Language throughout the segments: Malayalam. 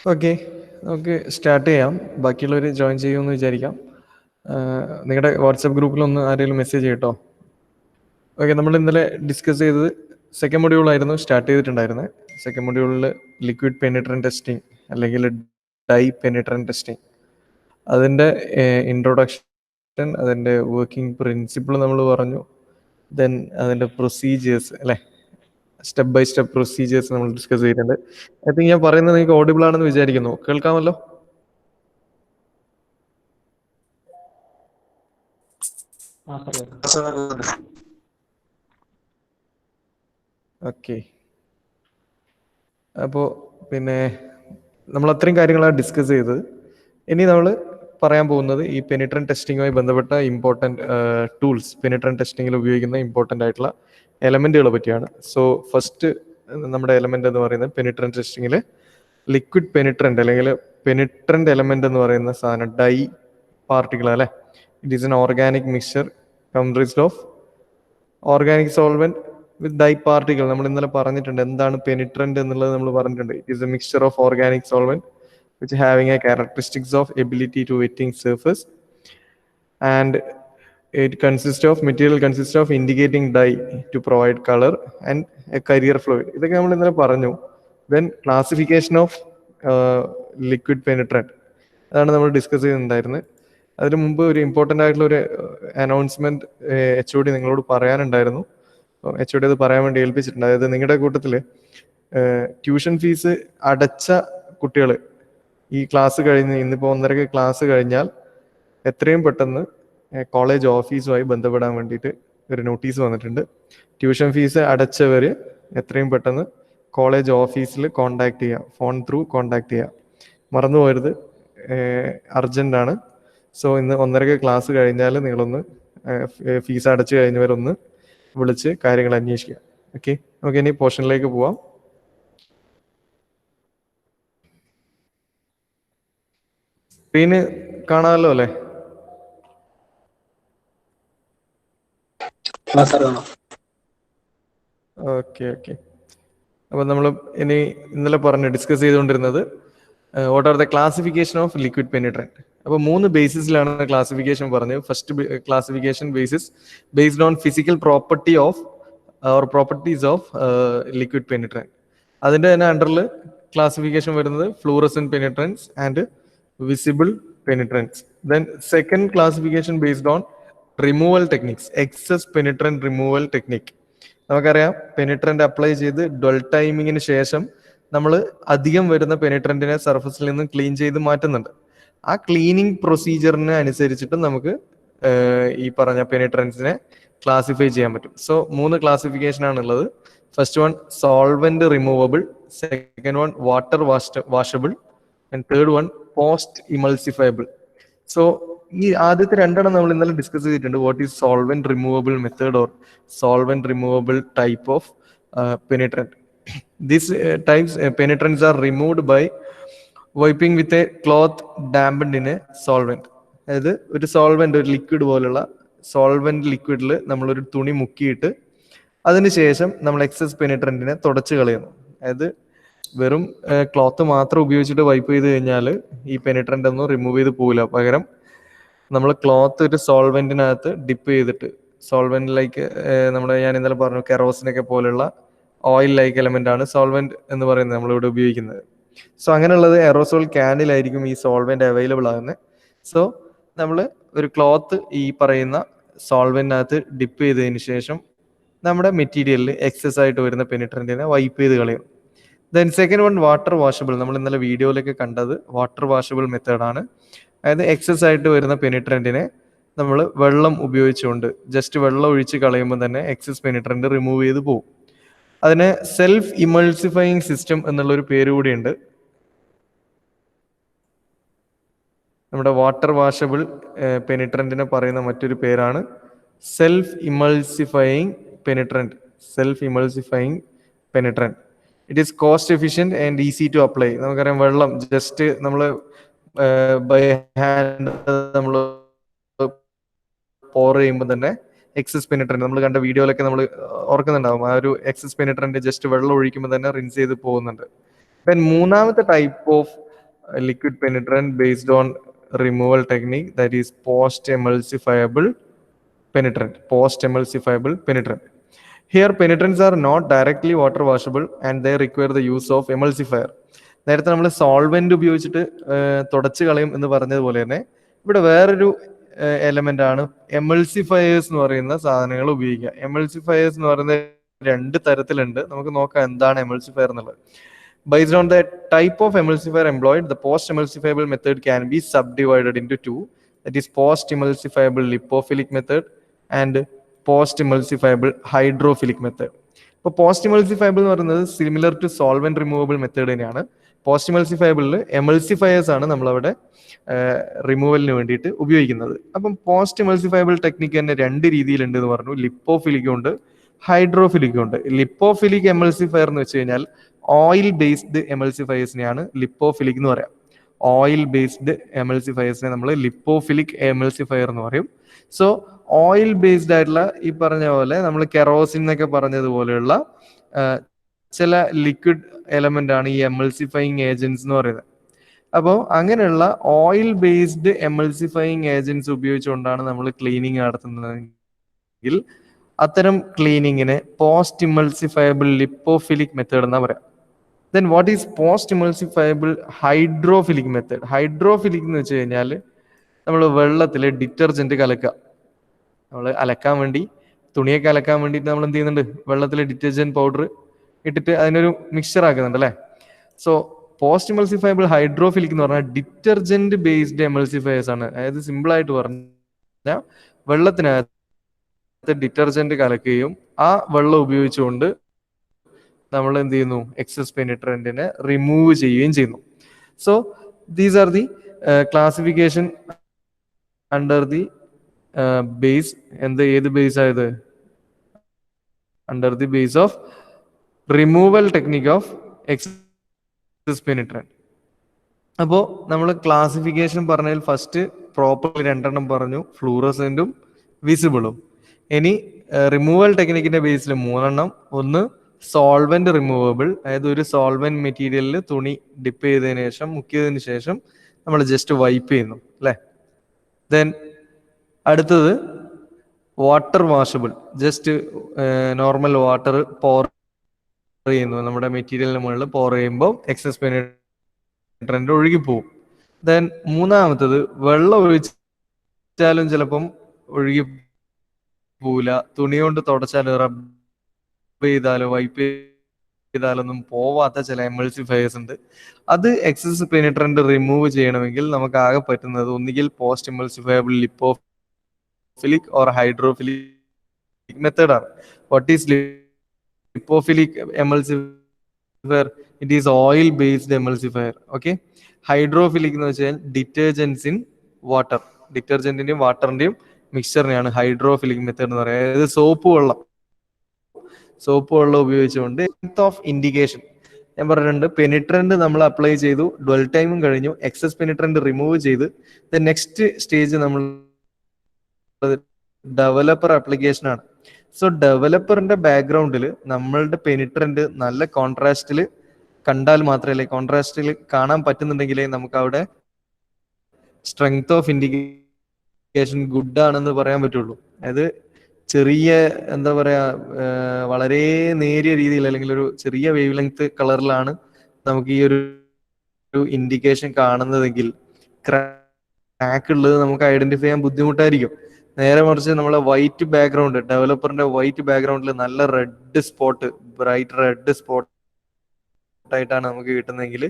ഓക്കെ, നമുക്ക് സ്റ്റാർട്ട് ചെയ്യാം. ബാക്കിയുള്ളവർ ജോയിൻ ചെയ്യുമെന്ന് വിചാരിക്കാം. നിങ്ങളുടെ വാട്സപ്പ് ഗ്രൂപ്പിലൊന്ന് ആരെങ്കിലും മെസ്സേജ് ചെയ്യട്ടോ. ഓക്കെ, നമ്മൾ ഇന്നലെ ഡിസ്കസ് ചെയ്തത് സെക്കൻഡ് മൊഡ്യൂളായിരുന്നു സ്റ്റാർട്ട് ചെയ്തിട്ടുണ്ടായിരുന്നത്. സെക്കൻഡ് മൊഡ്യൂളിൽ ലിക്വിഡ് പെനിട്രൻറ്റ് ടെസ്റ്റിംഗ് അല്ലെങ്കിൽ ഡൈ പെനിട്രൻറ്റ് ടെസ്റ്റിംഗ്, അതിൻ്റെ ഇൻട്രൊഡക്ഷൻ, അതിൻ്റെ വർക്കിംഗ് പ്രിൻസിപ്പിൾ നമ്മൾ പറഞ്ഞു. ദെൻ അതിൻ്റെ പ്രൊസീജിയേഴ്സ് അല്ലേ, സ്റ്റെപ്പ് ബൈ സ്റ്റെപ്പ് പ്രൊസീജിയേഴ്സ് നമ്മൾ ഡിസ്കസ് ചെയ്തിട്ടുണ്ട്. ഐ തിങ്ക് ഞാൻ പറയുന്നത് നിങ്ങൾക്ക് ഓഡിബിൾ ആണെന്ന് വിചാരിക്കുന്നു. കേൾക്കാമല്ലോ? ഓക്കെ, അപ്പോൾ പിന്നെ നമ്മൾ അത്രയും കാര്യങ്ങളാണ് ഡിസ്കസ് ചെയ്തത്. ഇനി നമ്മൾ പറയാൻ പോകുന്നത് ഈ പെനിട്രൻറ്റ് ടെസ്റ്റിങ്ങുമായി ബന്ധപ്പെട്ട ഇമ്പോർട്ടൻറ്റ് ടൂൾസ്, പെനിട്രൻറ്റ് ടെസ്റ്റിങ്ങിൽ ഉപയോഗിക്കുന്ന ഇമ്പോർട്ടൻ്റ് ആയിട്ടുള്ള എലമെൻറ്റുകളെ പറ്റിയാണ്. സോ ഫസ്റ്റ് നമ്മുടെ എലമെൻ്റ് എന്ന് പറയുന്നത് പെനിട്രൻറ്റ് ടെസ്റ്റിങ്ങിൽ ലിക്വിഡ് പെനിട്രൻറ്റ് അല്ലെങ്കിൽ പെനിട്രൻറ്റ് എലമെൻ്റ് എന്ന് പറയുന്ന സാധനം ഡൈ പാർട്ടിക്കിൾ അല്ലേ. It is an organic mixture comprised of organic solvent with dye particle. നമ്മൾ ഇന്നലെ പറഞ്ഞിട്ടുണ്ട് എന്താണ് പെനിട്രൻറ്റ് എന്നുള്ളത് നമ്മൾ പറഞ്ഞിട്ടുണ്ട്. It is a mixture of organic solvent which having a characteristics of ability to wetting surface, and it material consists of indicating dye to provide color and a carrier fluid. ഇതൊക്കെ നമ്മൾ ഇന്നലെ പറഞ്ഞു. Then classification of liquid penetrant, അതാണ് നമ്മൾ ഡിസ്കസ് ചെയ്യുന്നുണ്ടായിരുന്നത്. അതിന് മുമ്പ് ഒരു ഇമ്പോർട്ടൻ്റ് ആയിട്ടുള്ള ഒരു അനൗൺസ്മെന്റ് HOD നിങ്ങളോട് പറയാനുണ്ടായിരുന്നു. HOD അത് പറയാൻ വേണ്ടി ഏൽപ്പിച്ചിട്ടുണ്ട്. അതായത് നിങ്ങളുടെ കൂട്ടത്തിൽ ട്യൂഷൻ ഫീസ് അടച്ച കുട്ടികൾ ഈ ക്ലാസ് കഴിഞ്ഞ് ഇന്നിപ്പോൾ 1:30 ക്ലാസ് കഴിഞ്ഞാൽ എത്രയും പെട്ടെന്ന് കോളേജ് ഓഫീസുമായി ബന്ധപ്പെടാൻ വേണ്ടിയിട്ട് ഒരു നോട്ടീസ് വന്നിട്ടുണ്ട്. ട്യൂഷൻ ഫീസ് അടച്ചവർ എത്രയും പെട്ടെന്ന് കോളേജ് ഓഫീസിൽ കോണ്ടാക്ട് ചെയ്യുക, ഫോൺ ത്രൂ കോണ്ടാക്ട് ചെയ്യുക, മറന്നു പോകരുത്, അർജൻ്റാണ്. സോ ഇന്ന് 1:30 ക്ലാസ് കഴിഞ്ഞാൽ നിങ്ങളൊന്ന് ഫീസ് അടച്ചു കഴിഞ്ഞവരൊന്ന് വിളിച്ച് കാര്യങ്ങൾ അന്വേഷിക്കുക. ഓക്കെ, നമുക്ക് ഇനി പോർഷനിലേക്ക് പോവാം. സ്ക്രീന് കാണാമല്ലോ അല്ലേ? Okay okay. അപ്പോൾ നമ്മൾ ഇന്നലെ ഡിസ്കസ് ചെയ്തുകൊണ്ടിരുന്നത് what are the classification of liquid penetrant. അപ്പോൾ 3 ബേസിസിലാണ് ക്ലാസിഫിക്കേഷൻ പറഞ്ഞത്. First classification based on physical property of properties of liquid penetrant. അതിൻ്റെ തന്നെ അണ്ടറിൽ ക്ലാസിഫിക്കേഷൻ വരുന്നത് fluorescent penetrants and visible penetrance. Then second classification based on removal techniques, excess penetrant removal technique. നമുക്കറിയാം പെനിട്രന്റ് അപ്ലൈ ചെയ്ത് ഡ്വൽ ടൈമിങ്ങിന് ശേഷം നമ്മൾ അധികം വരുന്ന പെനിട്രന്റിനെ സർഫസിൽ നിന്ന് ക്ലീൻ ചെയ്ത് മാറ്റുന്നുണ്ട്. ആ ക്ലീനിങ് പ്രൊസീജിയറിന് അനുസരിച്ചിട്ട് നമുക്ക് ഈ പറഞ്ഞ പെനിട്രൻസിനെ ക്ലാസിഫൈ ചെയ്യാൻ പറ്റും. സോ 3 ക്ലാസിഫിക്കേഷൻ ആണുള്ളത്. First one solvent removable, second one water washable, and third one post emulsifiable. So ഈ ആദ്യത്തെ 2 നമ്മൾ ഇന്നലെ ഡിസ്കസ് ചെയ്തിട്ടുണ്ട്. What is solvent removable method or solvent removable type of penetrant. These types penetrants are removed by wiping with a cloth dampened in a solvent. അതായത് ഒരു സോൾവെന്റ്, ഒരു ലിക്വിഡ് പോലുള്ള സോൾവെന്റ് ലിക്വിഡിൽ നമ്മളൊരു തുണി മുക്കിയിട്ട് അതിനുശേഷം നമ്മൾ എക്സസ് പെനിട്രന്റിനെ തുടച്ചു കളയുന്നു. അതായത് വെറും ക്ലോത്ത് മാത്രം ഉപയോഗിച്ചിട്ട് വൈപ്പ് ചെയ്ത് കഴിഞ്ഞാൽ ഈ പെനിട്രന്റ് ഒന്നും റിമൂവ് ചെയ്ത് പോകില്ല. പകരം നമ്മൾ ക്ലോത്ത് ഒരു സോൾവെന്റിനകത്ത് ഡിപ്പ് ചെയ്തിട്ട്, സോൾവെന്റ് ലൈക്ക് ഞാൻ ഇന്നലെ പറഞ്ഞു കെറോസിനൊക്കെ പോലുള്ള ഓയിൽ ലൈക്ക് എലമെന്റ് ആണ് സോൾവെന്റ് എന്ന് പറയുന്നത് നമ്മളിവിടെ ഉപയോഗിക്കുന്നത്. സോ അങ്ങനെയുള്ളത് എറോസോൾ ക്യാനിലായിരിക്കും ഈ സോൾവെന്റ് അവൈലബിൾ ആകുന്നത്. സോ നമ്മൾ ഒരു ക്ലോത്ത് ഈ പറയുന്ന സോൾവെന്റിനകത്ത് ഡിപ്പ് ചെയ്തതിന് ശേഷം നമ്മുടെ മെറ്റീരിയലിൽ എക്സസ് ആയിട്ട് വരുന്ന പെനിട്രന്റിനെ വൈപ്പ് ചെയ്ത് കളയും. Then second one water washable. നമ്മൾ ഇന്നലെ വീഡിയോയിലൊക്കെ കണ്ടത് വാട്ടർ വാഷബിൾ മെത്തേഡാണ്. അതായത് എക്സസ് ആയിട്ട് വരുന്ന പെനിട്രന്റിനെ നമ്മൾ വെള്ളം ഉപയോഗിച്ചുകൊണ്ട് ജസ്റ്റ് വെള്ളം ഒഴിച്ച് കളയുമ്പോൾ തന്നെ എക്സസ് പെനിട്രന്റ് റിമൂവ് ചെയ്ത് പോകും. അതിന് സെൽഫ് ഇമൾസിഫയിങ് സിസ്റ്റം എന്നുള്ളൊരു പേര് കൂടിയുണ്ട്. നമ്മുടെ വാട്ടർ വാഷബിൾ പെനിട്രന്റിനെ പറയുന്ന മറ്റൊരു പേരാണ് self emulsifying penetrant. Self emulsifying penetrant. It is cost efficient and easy to apply. നമുക്കറിയാം വെള്ളം ജസ്റ്റ് നമ്മൾ ബൈ ഹാൻഡ് നമ്മൾ പോർ ചെയ്യുമ്പോൾ തന്നെ എക്സസ് പെനിട്രന്റ്, നമ്മൾ കണ്ട വീഡിയോയിലൊക്കെ നമ്മൾ ഓർക്കുന്നുണ്ടാവും, ആ ഒരു എക്സസ് പെനിട്രന്റ് ജസ്റ്റ് വെള്ളം ഒഴിക്കുമ്പോൾ തന്നെ റിൻസ് ചെയ്ത് പോകുന്നുണ്ട്. മൂന്നാമത്തെ type of liquid penetrant based on removal technique, that is post-emulsifiable penetrant. Here penetrants are not directly water washable and they require the use of emulsifier. നേരത്തെ നമ്മൾ സോൾവെന്റ് ഉപയോഗിച്ചിട്ട് തുടച്ചു കളയും എന്ന് പറഞ്ഞതുപോലെ തന്നെ ഇവിടെ വേറൊരു എലമെന്റ് ആണ് എമൾസിഫയേഴ്സ് എന്ന് പറയുന്ന സാധനങ്ങൾ ഉപയോഗിക്കുക. എമൾസിഫയേഴ്സ് എന്ന് പറയുന്നത് രണ്ട് തരത്തിലുണ്ട്. നമുക്ക് നോക്കാം എന്താണ് എമൾസിഫയർ എന്നുള്ളത്. Based on the type of emulsifier employed, the post-emulsifiable method can be subdivided into two. That is post-emulsifiable lipophilic method and post-emulsifiable hydrophilic method. ഇപ്പോൾ post-emulsifiable എന്ന് പറയുന്നത് similar to solvent removable method തന്നെയാണ്. പോസ്റ്റ്-എമൾസിഫയബിളിൽ എമൾസിഫയേഴ്സ് ആണ് നമ്മളവിടെ റിമൂവലിന് വേണ്ടിയിട്ട് ഉപയോഗിക്കുന്നത്. അപ്പം പോസ്റ്റ്-എമൾസിഫയബിൾ ടെക്നിക്ക് തന്നെ രണ്ട് രീതിയിലുണ്ട് എന്ന് പറഞ്ഞു. ലിപ്പോഫിലിക്കും ഉണ്ട്, ഹൈഡ്രോഫിലിക്കും ഉണ്ട്. ലിപ്പോഫിലിക് എമൾസിഫയർ എന്ന് വെച്ച് കഴിഞ്ഞാൽ ഓയിൽ ബേസ്ഡ് എമൾസിഫയേഴ്സിനെയാണ് ലിപ്പോഫിലിക് എന്ന് പറയാം. ഓയിൽ ബേസ്ഡ് എമൾസിഫയേഴ്സിനെ നമ്മൾ ലിപ്പോഫിലിക് എമൾസിഫയർ എന്ന് പറയും. സോ ഓയിൽ ബേസ്ഡ് ആയിട്ടുള്ള ഈ പറഞ്ഞ പോലെ നമ്മൾ കെറോസിൻ എന്നൊക്കെ പറഞ്ഞതുപോലെയുള്ള ചില ലിക്വിഡ് എലമെന്റ് ആണ് ഈ എമൾസിഫയിങ് ഏജൻസ് എന്ന് പറയുന്നത്. അപ്പോൾ അങ്ങനെയുള്ള ഓയിൽ ബേസ്ഡ് എമൾസിഫയിങ് ഏജൻസ് ഉപയോഗിച്ചുകൊണ്ടാണ് നമ്മൾ ക്ലീനിങ് നടത്തുന്നതെങ്കിൽ അത്തരം ക്ലീനിങ്ങിനെ പോസ്റ്റ് ഇമൾസിഫയബിൾ ലിപ്പോഫിലിക് മെത്തേഡ് എന്നാ പറയാം. Then what is post emulsifiable hydrophilic method? Hydrophilic എന്ന് വെച്ച് കഴിഞ്ഞാൽ നമ്മൾ വെള്ളത്തിൽ ഡിറ്റർജന്റ് കലക്കുക. നമ്മൾ അലക്കാൻ വേണ്ടി, തുണിയൊക്കെ അലക്കാൻ വേണ്ടിയിട്ട് നമ്മൾ എന്ത് ചെയ്യുന്നുണ്ട്, വെള്ളത്തിൽ ഡിറ്റർജന്റ് പൗഡർ ഇട്ടിട്ട് അതിനൊരു മിക്സ്ചർ ആക്കുന്നുണ്ട് അല്ലേ. സോ പോസ്റ്റ് ഇമൾസിഫയബിൾ ഹൈഡ്രോഫിലിക് എന്ന് പറഞ്ഞാൽ ഡിറ്റർജന്റ് ബേസ്ഡ് എമൾസിഫയേഴ്സ് ആണ്. അതായത് സിമ്പിൾ ആയിട്ട് പറഞ്ഞാൽ വെള്ളത്തിനകത്ത് ഡിറ്റർജന്റ് കലക്കുകയും ആ വെള്ളം ഉപയോഗിച്ചുകൊണ്ട് നമ്മൾ എന്ത് ചെയ്യുന്നു, എക്സസ് പെനിട്രന്റിനെ റിമൂവ് ചെയ്യുകയും ചെയ്യുന്നു. So these are the classification under the base. ഏത് ബേസ് ആയത്? Under the base of removal technique of excess penetrant. അപ്പോൾ നമ്മൾ ക്ലാസിഫിക്കേഷൻ പറഞ്ഞതിൽ ഫസ്റ്റ് പ്രോപ്പർലി രണ്ടെണ്ണം പറഞ്ഞു, ഫ്ലൂറസെന്റും വിസിബിളും. ഇനി റിമൂവൽ ടെക്നിക്കിന്റെ ബേസിൽ മൂന്നെണ്ണം. ഒന്ന് സോൾവെന്റ് റിമൂവബിൾ, അതായത് ഒരു സോൾവെന്റ് മെറ്റീരിയലിൽ തുണി ഡിപ്പ് ചെയ്തതിനു ശേഷം, മുക്കിയതിനു ശേഷം നമ്മൾ ജസ്റ്റ് വൈപ്പ് ചെയ്യുന്നു അല്ലേ. ദെൻ അടുത്തത് water washable, just normal water pour ചെയ്യുന്നു, നമ്മുടെ മെറ്റീരിയലിന് മുകളിൽ പോർ ചെയ്യുമ്പോൾ എക്സസ് പെനിട്രന്റ് ഒഴുകിപ്പോവും. ദെൻ മൂന്നാമത്തത് വെള്ളം ഒഴിച്ചാലും ചിലപ്പം ഒഴുകി പോവില്ല, തുണി കൊണ്ട് തുടച്ചാലും റബ്ബ് ചെയ്താലോ വൈപ്പ് ചെയ്താലൊന്നും പോവാത്ത ചില എമൾസിഫയേഴ്സ് ഉണ്ട്. അത് എക്സസ് പെനിട്രന്റ് റിമൂവ് ചെയ്യണമെങ്കിൽ നമുക്ക് ആകെ പറ്റുന്നത് ഒന്നുകിൽ post emulsifiable lipophilic or hydrophilic method ആണ്. What is lipophilic emulsifier? It is oil based emulsifier. Okay. Hydrophilic എന്ന് വെച്ചാൽ ഡിറ്റർജൻസ് ഇൻ വാട്ടർ, ഡിറ്റർജന്റിന്റെയും വാട്ടറിന്റെയും മിക്സ്ചറിനെയാണ് ഹൈഡ്രോഫിലിക് മെത്തേഡ് എന്ന് പറയുന്നത്. അതായത് സോപ്പ് വെള്ളം ഉപയോഗിച്ചുകൊണ്ട് ഓഫ് ഇൻഡിക്കേഷൻ ഞാൻ പറഞ്ഞിട്ടുണ്ട്. പെനിട്രന്റ് നമ്മൾ അപ്ലൈ ചെയ്തു, ഡ്വൽ ടൈമും കഴിഞ്ഞു, എക്സസ് പെനിട്രന്റ് റിമൂവ് ചെയ്ത് നെക്സ്റ്റ് സ്റ്റേജ് നമ്മൾ ഡെവലപ്പർ ആപ്ലിക്കേഷൻ ആണ്. സോ ഡെവലപ്പറിന്റെ ബാക്ക്ഗ്രൗണ്ടിൽ നമ്മളുടെ പെനിട്രന്റ് നല്ല കോൺട്രാസ്റ്റിൽ കണ്ടാൽ മാത്രമല്ലേ, കോൺട്രാസ്റ്റിൽ കാണാൻ പറ്റുന്നുണ്ടെങ്കിലേ നമുക്ക് അവിടെ സ്ട്രെങ്ത് ഓഫ് ഇൻഡിക്കേഷൻ ഗുഡ് ആണെന്ന് പറയാൻ പറ്റുള്ളൂ. അതായത് ചെറിയ എന്താ പറയാ, വളരെ നേരിയ രീതിയിൽ അല്ലെങ്കിൽ ഒരു ചെറിയ വേവ് ലെങ്ത് കളറിലാണ് നമുക്ക് ഈ ഒരു ഇൻഡിക്കേഷൻ കാണുന്നതെങ്കിൽ ക്രാക്ക് ഉള്ളത് നമുക്ക് ഐഡന്റിഫൈ ചെയ്യാൻ ബുദ്ധിമുട്ടായിരിക്കും. നേരെ മറിച്ച് നമ്മളെ വൈറ്റ് ബാക്ക്ഗ്രൗണ്ട്, ഡെവലപ്പറിന്റെ വൈറ്റ് ബാക്ക്ഗ്രൗണ്ടിൽ നല്ല red spot, bright red spot ആയിട്ടാണ് നമുക്ക് കിട്ടുന്നതെങ്കിൽ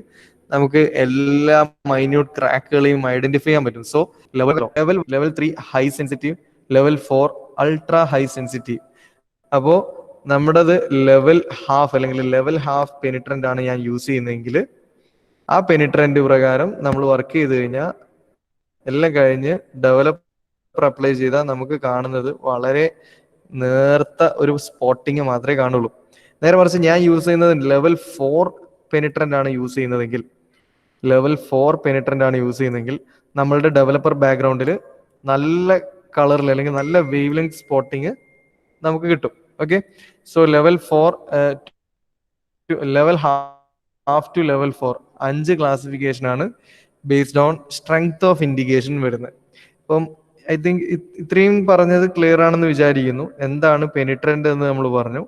നമുക്ക് എല്ലാ മൈന്യൂട്ട് ക്രാക്കുകളെയും ഐഡന്റിഫൈ ചെയ്യാൻ പറ്റും. So level 3 high sensitive, level 4 ultra high sensitive. അപ്പോ നമ്മുടേത് ലെവൽ ഹാഫ് അല്ലെങ്കിൽ ലെവൽ ഹാഫ് പെനിട്രന്റ് ആണ് ഞാൻ യൂസ് ചെയ്യുന്നതെങ്കിൽ ആ പെനിട്രന്റ് പ്രകാരം നമ്മൾ വർക്ക് ചെയ്ത് കഴിഞ്ഞാൽ എല്ലാം കഴിഞ്ഞ് ഡെവലപ്പ് അപ്ലൈ ചെയ്താൽ നമുക്ക് കാണുന്നത് വളരെ നേർത്ത ഒരു സ്പോട്ടിങ് മാത്രമേ കാണുള്ളൂ. നേരെ മറിച്ച് ഞാൻ യൂസ് ചെയ്യുന്നത് ലെവൽ 4 പെനിട്രന്റ് ആണ് യൂസ് ചെയ്യുന്നതെങ്കിൽ നമ്മളുടെ ഡെവലപ്പർ ബാക്ക്ഗ്രൗണ്ടിൽ നല്ല കളറിൽ അല്ലെങ്കിൽ നല്ല വേവ് ലെങ്ത് സ്പോട്ടിങ് നമുക്ക് കിട്ടും. Okay. So level half to level 4 5 ക്ലാസിഫിക്കേഷനാണ് based on strength of indication വരുന്നത്. അപ്പം ഐ തിങ്ക് ഇത്രയും പറഞ്ഞത് ക്ലിയർ ആണെന്ന് വിചാരിക്കുന്നു. എന്താണ് പെനിട്രന്റ് എന്ന് നമ്മൾ പറഞ്ഞു.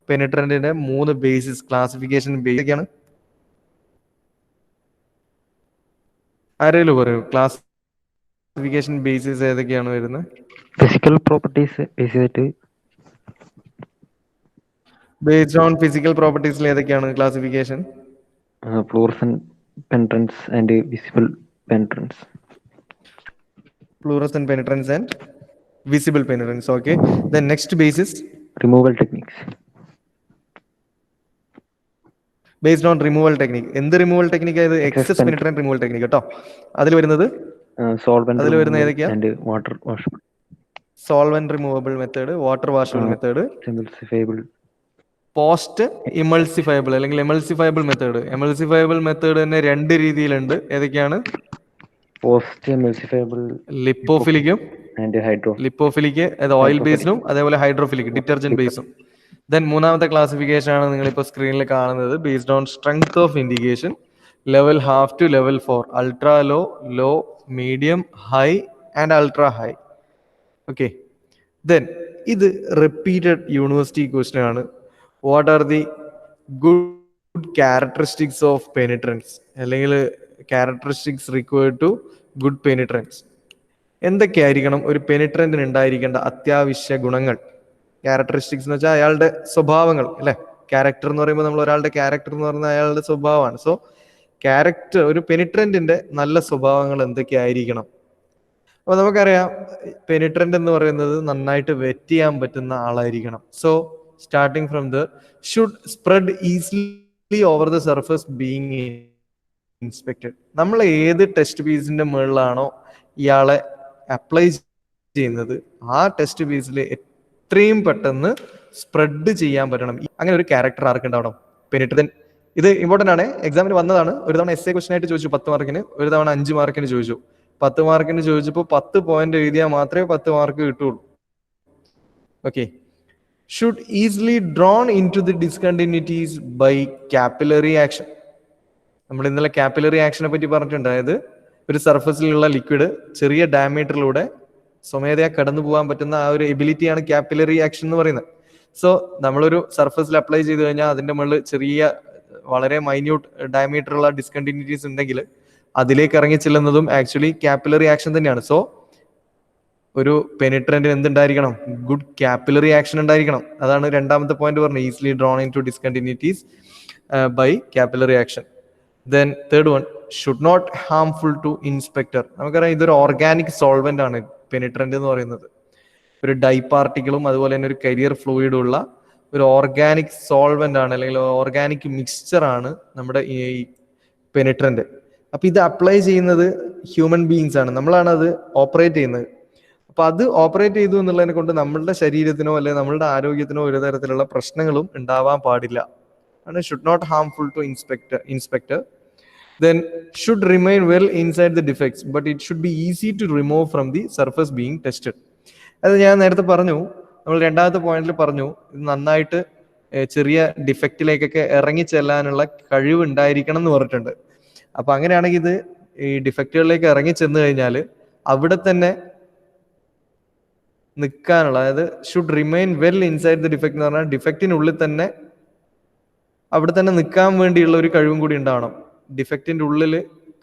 പെനിട്രന്റിന്റെ 3 ബേസിസ് ക്ലാസിഫിക്കേഷൻ ബേസിക്കാണ്. ആരെങ്കിലും പറയൂ ക്ലാസിഫിക്കേഷൻ ബേസിസ് ഏതൊക്കെയാണ് വരുന്നത്? ഫിസിക്കൽ പ്രോപ്പർട്ടീസ് ബേസ് ചെയ്തിട്ട്. ബേസ്ഡ് ഓൺ ഫിസിക്കൽ പ്രോപ്പർട്ടീസിൽ ഏതൊക്കെയാണ് classification? Fluorescent penetrants and visible penetrants. Fluorescent penetrance and visible penetrance. Okay. The next basis, removal techniques. based on removal technique. എന്ത് റിമൂവൽ ടെക്നിക് ആയത്? എക്സസ് പെനിട്രന്റ് റിമൂവൽ ടെക്നിക് കേട്ടോ. അതിൽ വരുന്നത് സോൾവെന്റ് വരുന്ന ഏതൊക്കെയാ? And water washable. Solvent removable method, water washable method, emulsifiable, post ഇമൾസിഫയബിൾ അല്ലെങ്കിൽ എമൾസിഫയബിൾ മെത്തേഡ്. എമൾസിഫയബിൾ മെത്തേഡ് തന്നെ 2 രീതിയിലുണ്ട്. ഏതൊക്കെയാണ്? പോസ്റ്റ് എമൾസിഫയബിൾ, ലിപ്പോഫിലിക്കും ആൻഡ് ഹൈഡ്രോ. ലിപ്പോഫിലിക്ക് അത് ഓയിൽ ബേസ്ഡും അതേപോലെ ഹൈഡ്രോഫിലിക് ഡിറ്റർജന്റ് ബേസും. ദെൻ മൂന്നാമത്തെ ക്ലാസിഫിക്കേഷൻ ആണ് നിങ്ങളിപ്പോൾ സ്ക്രീനിൽ കാണുന്നത്. Based on strength of indication, level 1/2 to level 4, ultra low, low, medium, high and ultra high. Okay. Then ഇത് റിപ്പീറ്റഡ് യൂണിവേഴ്സിറ്റി ക്വസ്റ്റ്യൻ ആണ്. What are the good characteristics of penetrants അല്ലെങ്കിൽ characteristics required to good penetrants? എന്തൊക്കെയായിരിക്കണം ഒരു പെനിട്രന്റിന് ഉണ്ടായിരിക്കേണ്ട അത്യാവശ്യ ഗുണങ്ങൾ? ക്യാരക്ടറിസ്റ്റിക്സ് എന്ന് വെച്ചാൽ അയാളുടെ സ്വഭാവങ്ങൾ അല്ലെ. ക്യാരക്ടർ എന്ന് പറയുമ്പോൾ നമ്മൾ ഒരാളുടെ ക്യാരക്ടർ എന്ന് പറഞ്ഞാൽ അയാളുടെ സ്വഭാവമാണ്. സോ ക്യാരക്ടർ, ഒരു പെനിട്രന്റിന്റെ നല്ല സ്വഭാവങ്ങൾ എന്തൊക്കെയായിരിക്കണം? അപ്പൊ നമുക്കറിയാം പെനിട്രന്റ് എന്ന് പറയുന്നത് നന്നായിട്ട് വെറ്റ് ചെയ്യാൻ പറ്റുന്ന ആളായിരിക്കണം. So starting from the should spread easily over the surface being inspected. നമ്മൾ ഏത് ടെസ്റ്റ് പീസിന്റെ മുകളിലാണോ ഇയാളെ അപ്ലൈ ചെയ്യുന്നത് ആ ടെസ്റ്റ് പീസിൽ എത്രയും പെട്ടെന്ന് സ്പ്രെഡ് ചെയ്യാൻ പറ്റണം. അങ്ങനെ ഒരു ക്യാരക്ടർ ആർക്കുണ്ടാവണം? പെനിട്രന്റ്. ഇത് ഇമ്പോർട്ടന്റ് ആണ്, എക്സാമിന് വന്നതാണ്. ഒരു തവണ എസ് എ ക്വസ്റ്റൻ ആയിട്ട് ചോദിച്ചു 10 മാർക്കിന്, ഒരു തവണ 5 മാർക്കിന് ചോദിച്ചു. 10 മാർക്കിന് ചോദിച്ചപ്പോൾ 10 പോയിന്റ് എഴുതിയാൽ മാത്രമേ 10 മാർക്ക് കിട്ടുള്ളൂ. Okay. Should easily drawn in to the discontinuities by capillary action. നമ്മൾ ഇന്നലെ കാപ്പിലറി ആക്ഷനെ പറ്റി പറഞ്ഞിട്ടുണ്ട്. അതായത് ഒരു സർഫസിലുള്ള ലിക്വിഡ് ചെറിയ ഡയമീറ്ററിലൂടെ സ്വമേധയാ കടന്നു പോകാൻ പറ്റുന്ന ആ ഒരു എബിലിറ്റിയാണ് കാപ്പിലറി ആക്ഷൻ എന്ന് പറയുന്നത്. സോ നമ്മളൊരു സർഫസിൽ അപ്ലൈ ചെയ്ത് കഴിഞ്ഞാൽ അതിന്റെ മുകളിൽ ചെറിയ വളരെ മൈന്യൂട്ട് ഡയമീറ്ററുള്ള ഡിസ്കണ്ടിന്യൂറ്റീസ് ഉണ്ടെങ്കിൽ അതിലേക്ക് ഇറങ്ങി ചെല്ലുന്നതും ആക്ച്വലി കാപ്പിലറി ആക്ഷൻ തന്നെയാണ്. സോ ഒരു പെനിട്രന്റിന് എന്തുണ്ടായിരിക്കണം? ഗുഡ് കാപ്പിലറി ആക്ഷൻ ഉണ്ടായിരിക്കണം. അതാണ് രണ്ടാമത്തെ പോയിന്റ് പറഞ്ഞത്, easily drawn in to discontinuities by capillary action. Then third one, should not harmful to inspector. നമുക്കറിയാം ഇതൊരു ഓർഗാനിക് സോൾവെന്റ് ആണ് പെനിട്രന്റ് എന്ന് പറയുന്നത്. ഒരു ഡൈ പാർട്ടിക്കിളും അതുപോലെ തന്നെ ഒരു കരിയർ ഫ്ലൂയിഡും ഉള്ള ഒരു ഓർഗാനിക് സോൾവെന്റ് ആണ്, അല്ലെങ്കിൽ ഓർഗാനിക് മിക്സ്ചർ ആണ് നമ്മുടെ ഈ പെനിട്രന്റ്. അപ്പൊ ഇത് അപ്ലൈ ചെയ്യുന്നത് ഹ്യൂമൻ ബീങ്സ് ആണ്, നമ്മളാണ് അത് ഓപ്പറേറ്റ് ചെയ്യുന്നത്. അപ്പൊ അത് ഓപ്പറേറ്റ് ചെയ്തു എന്നുള്ളതിനെ കൊണ്ട് നമ്മളുടെ ശരീരത്തിനോ അല്ലെങ്കിൽ നമ്മളുടെ ആരോഗ്യത്തിനോ ഒരു തരത്തിലുള്ള പ്രശ്നങ്ങളും ഉണ്ടാവാൻ പാടില്ല. ആണ് should not harmful to inspector. Then should remain well inside the defects, but it should be easy to remove from the surface being tested. അത് ഞാൻ നേരത്തെ പറഞ്ഞു, നമ്മൾ രണ്ടാമത്തെ പോയിന്റിൽ പറഞ്ഞു ഇത് നന്നായിട്ട് ചെറിയ ഡിഫക്റ്റിലേക്കൊക്കെ ഇറങ്ങി ചെല്ലാനുള്ള കഴിവ് ഉണ്ടായിരിക്കണം എന്ന് പറഞ്ഞിട്ടുണ്ട്. അപ്പൊ അങ്ങനെയാണെങ്കിൽ ഇത് ഈ ഡിഫക്റ്റുകളിലേക്ക് ഇറങ്ങി ചെന്ന് കഴിഞ്ഞാൽ അവിടെ തന്നെ നിൽക്കാനുള്ള, അതായത് should remain well inside the defect എന്ന് പറഞ്ഞാൽ ഡിഫക്റ്റിനുള്ളിൽ തന്നെ അവിടെ തന്നെ നിൽക്കാൻ വേണ്ടിയുള്ള ഒരു കഴിവും കൂടി ഉണ്ടാവണം. ഡിഫക്റ്റിന്റെ ഉള്ളിൽ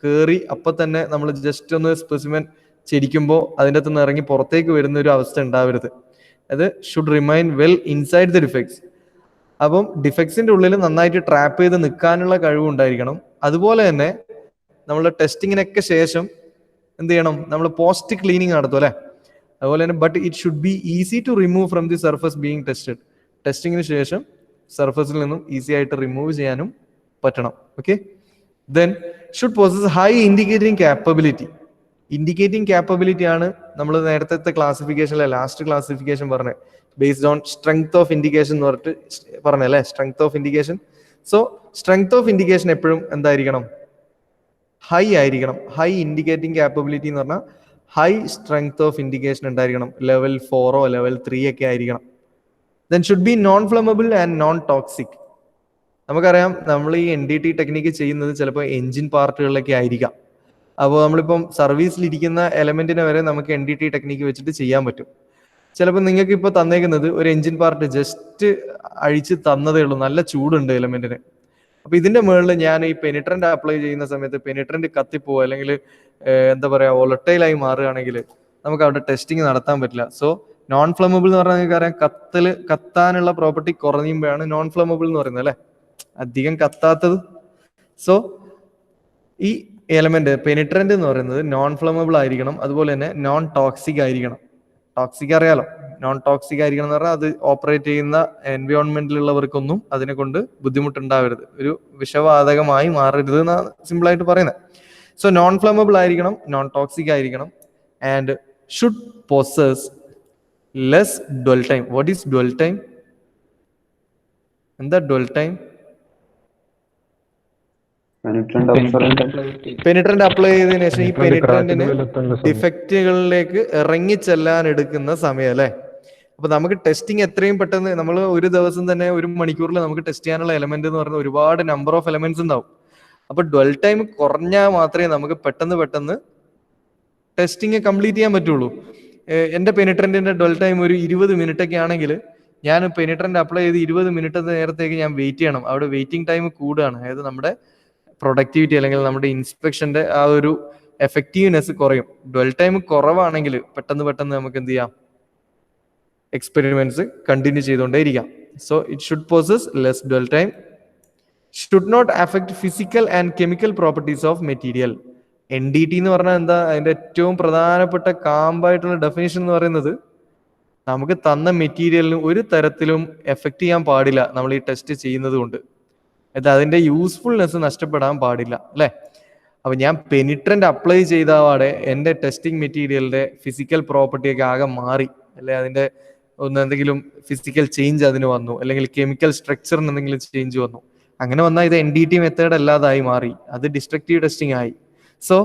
കയറി അപ്പൊ തന്നെ നമ്മൾ ജസ്റ്റ് ഒന്ന് സ്പെസിമെൻ ചിരിക്കുമ്പോൾ അതിൻ്റെ അകത്ത് നിന്ന് ഇറങ്ങി പുറത്തേക്ക് വരുന്ന ഒരു അവസ്ഥ ഉണ്ടാവരുത്. അത് should remain well inside the defects. അപ്പം ഡിഫക്ട്സിന്റെ ഉള്ളിൽ നന്നായിട്ട് ട്രാപ്പ് ചെയ്ത് നിൽക്കാനുള്ള കഴിവ് ഉണ്ടായിരിക്കണം. അതുപോലെ തന്നെ നമ്മളുടെ ടെസ്റ്റിങ്ങിനൊക്കെ ശേഷം എന്ത് ചെയ്യണം? നമ്മൾ പോസ്റ്റ് ക്ലീനിങ് നടത്തും അല്ലെ, അതുപോലെ തന്നെ but it should be easy to remove from the surface being tested. ടെസ്റ്റിങ്ങിന് ശേഷം സർഫസിൽ നിന്നും ഈസി ആയിട്ട് റിമൂവ് ചെയ്യാനും പറ്റണം. Okay. Then should possess high indicating capability. Indicating capability ആണ് നമ്മൾ നേരത്തെ ക്ലാസിഫിക്കേഷനിലെ ലാസ്റ്റ് ക്ലാസിഫിക്കേഷൻ പറഞ്ഞത്, based on strength of indication എന്ന് പറഞ്ഞിട്ട് പറഞ്ഞല്ലേ, strength of indication. So strength of indication എപ്പോഴും എന്തായിരിക്കണം? ഹൈ ആയിരിക്കണം. ഹൈ ഇൻഡിക്കേറ്റിംഗ് കാപ്പബിലിറ്റി എന്ന് പറഞ്ഞാൽ ഹൈ സ്ട്രെങ്ത് ഓഫ് ഇൻഡിക്കേഷൻ ഉണ്ടായിരിക്കണം. ലെവൽ 4 ലെവൽ 3 ഒക്കെ ആയിരിക്കണം. Then should be non-flammable and non-toxic. നമുക്കറിയാം നമ്മൾ ഈ NDT ടെക്നിക്ക് ചെയ്യുന്നത് ചിലപ്പോൾ എഞ്ചിൻ പാർട്ടുകളിലൊക്കെ ആയിരിക്കാം. അപ്പോൾ നമ്മളിപ്പം സർവീസിലിരിക്കുന്ന എലമെന്റിനെ വരെ നമുക്ക് NDT ടെക്നിക്ക് വെച്ചിട്ട് ചെയ്യാൻ പറ്റും. ചിലപ്പോൾ നിങ്ങൾക്ക് ഇപ്പോൾ തന്നേക്കുന്നത് ഒരു എഞ്ചിൻ പാർട്ട് ജസ്റ്റ് അഴിച്ച് തന്നതേ ഉള്ളൂ, നല്ല ചൂടുണ്ട് എലമെന്റിന്. അപ്പൊ ഇതിന്റെ മുകളിൽ ഞാൻ ഈ പെനിട്രന്റ് അപ്ലൈ ചെയ്യുന്ന സമയത്ത് പെനിട്രന്റ് കത്തിപ്പോ അല്ലെങ്കിൽ എന്താ പറയാ വോളട്ടൈലായി മാറുകയാണെങ്കിൽ നമുക്ക് അവിടെ ടെസ്റ്റിംഗ് നടത്താൻ പറ്റില്ല. സോ നോൺ ഫ്ലമബിൾ എന്ന് പറഞ്ഞാൽ നിങ്ങൾക്ക് അറിയാം, കത്താനുള്ള പ്രോപ്പർട്ടി കുറയുമ്പോഴാണ് നോൺ ഫ്ലമബിൾ എന്ന് പറയുന്നത് അല്ലെ, അധികം കത്താത്തത്. സോ ഈ എലമെന്റ് പെനിട്രന്റ് എന്ന് പറയുന്നത് നോൺ ഫ്ലമബിൾ ആയിരിക്കണം, അതുപോലെ തന്നെ നോൺ ടോക്സിക് ആയിരിക്കണം. ടോക്സിക് അറിയാലോ, നോൺ ടോക്സിക് ആയിരിക്കണം എന്ന് പറഞ്ഞാൽ അത് ഓപ്പറേറ്റ് ചെയ്യുന്ന എൻവയോൺമെന്റിലുള്ളവർക്കൊന്നും അതിനെ കൊണ്ട് ബുദ്ധിമുട്ടുണ്ടാവരുത്, ഒരു വിഷവാതകമായി മാറരുത് എന്നാണ് സിമ്പിൾ ആയിട്ട് പറയുന്നത്. സോ നോൺ ഫ്ലമബിൾ ആയിരിക്കണം, നോൺ ടോക്സിക് ആയിരിക്കണം, and should possess less dwell time. What is dual time? എന്താ ഡ്വൽ ടൈം? പെനിട്രന്റ് അപ്ലൈ ചെയ്തതിനു ശേഷം ഈ പെനിട്രന്റിന് ഡിഫക്റ്റുകളിലേക്ക് ഇറങ്ങിച്ചെല്ലാൻ എടുക്കുന്ന സമയം അല്ലെ. അപ്പൊ നമുക്ക് ടെസ്റ്റിംഗ് എത്രയും പെട്ടെന്ന്, നമ്മൾ ഒരു ദിവസം തന്നെ 1 മണിക്കൂറിൽ നമുക്ക് ടെസ്റ്റ് ചെയ്യാനുള്ള എലമെന്റ് എന്ന് പറയുന്നത് ഒരുപാട് നമ്പർ ഓഫ് എലമെന്റ്സ് ഉണ്ടാവും. അപ്പൊ ഡ്വൽ ടൈം കുറഞ്ഞാൽ മാത്രമേ നമുക്ക് പെട്ടെന്ന് ടെസ്റ്റിംഗ് കംപ്ലീറ്റ് ചെയ്യാൻ പറ്റുള്ളൂ. എന്റെ പെനിട്രന്റിന്റെ ഡ്വൽ ടൈം ഒരു 20 മിനിറ്റ് ഒക്കെ ആണെങ്കിൽ ഞാൻ പെനിട്രന്റ് അപ്ലൈ ചെയ്ത് 20 മിനിറ്റ് നേരത്തേക്ക് ഞാൻ വെയിറ്റ് ചെയ്യണം. അവിടെ വെയിറ്റിംഗ് ടൈം കൂടുകയാണ്, അതായത് നമ്മുടെ പ്രൊഡക്ടിവിറ്റി അല്ലെങ്കിൽ നമ്മുടെ ഇൻസ്പെക്ഷന്റെ ആ ഒരു എഫക്റ്റീവ്നെസ് കുറയും. ഡ്വൽ ടൈം കുറവാണെങ്കിൽ പെട്ടെന്ന് നമുക്ക് എന്ത് ചെയ്യാം, എക്സ്പെരിമെന്റ്സ് കണ്ടിന്യൂ ചെയ്തുകൊണ്ടേയിരിക്കാം. So it should possess less dwell time, should not affect physical and chemical properties of material. NDT എന്ന് പറഞ്ഞാൽ എന്താ, അതിന്റെ ഏറ്റവും പ്രധാനപ്പെട്ട കാമ്പായിട്ടുള്ള ഡെഫിനേഷൻ എന്ന് പറയുന്നത് നമുക്ക് തന്ന മെറ്റീരിയലിന് ഒരു തരത്തിലും എഫക്ട് ചെയ്യാൻ പാടില്ല നമ്മൾ ഈ ടെസ്റ്റ് ചെയ്യുന്നത് കൊണ്ട്. അതിന്റെ യൂസ്ഫുൾനെസ് നഷ്ടപ്പെടാൻ പാടില്ല അല്ലെ. അപ്പൊ ഞാൻ പെനിട്രന്റ് അപ്ലൈ ചെയ്തപാടെ എന്റെ ടെസ്റ്റിംഗ് മെറ്റീരിയലിന്റെ ഫിസിക്കൽ പ്രോപ്പർട്ടി ഒക്കെ ആകെ മാറി, അല്ലെ അതിന്റെ എന്തെങ്കിലും ഫിസിക്കൽ ചേഞ്ച് അതിന് വന്നു, അല്ലെങ്കിൽ കെമിക്കൽ സ്ട്രക്ചറിന് എന്തെങ്കിലും ചേഞ്ച് വന്നു. അങ്ങനെ വന്നാൽ ഇത് NDT മെത്തേഡ് അല്ലാതായി മാറി, അത് ഡിസ്ട്രക്റ്റീവ് ടെസ്റ്റിംഗ് ആയി. സോ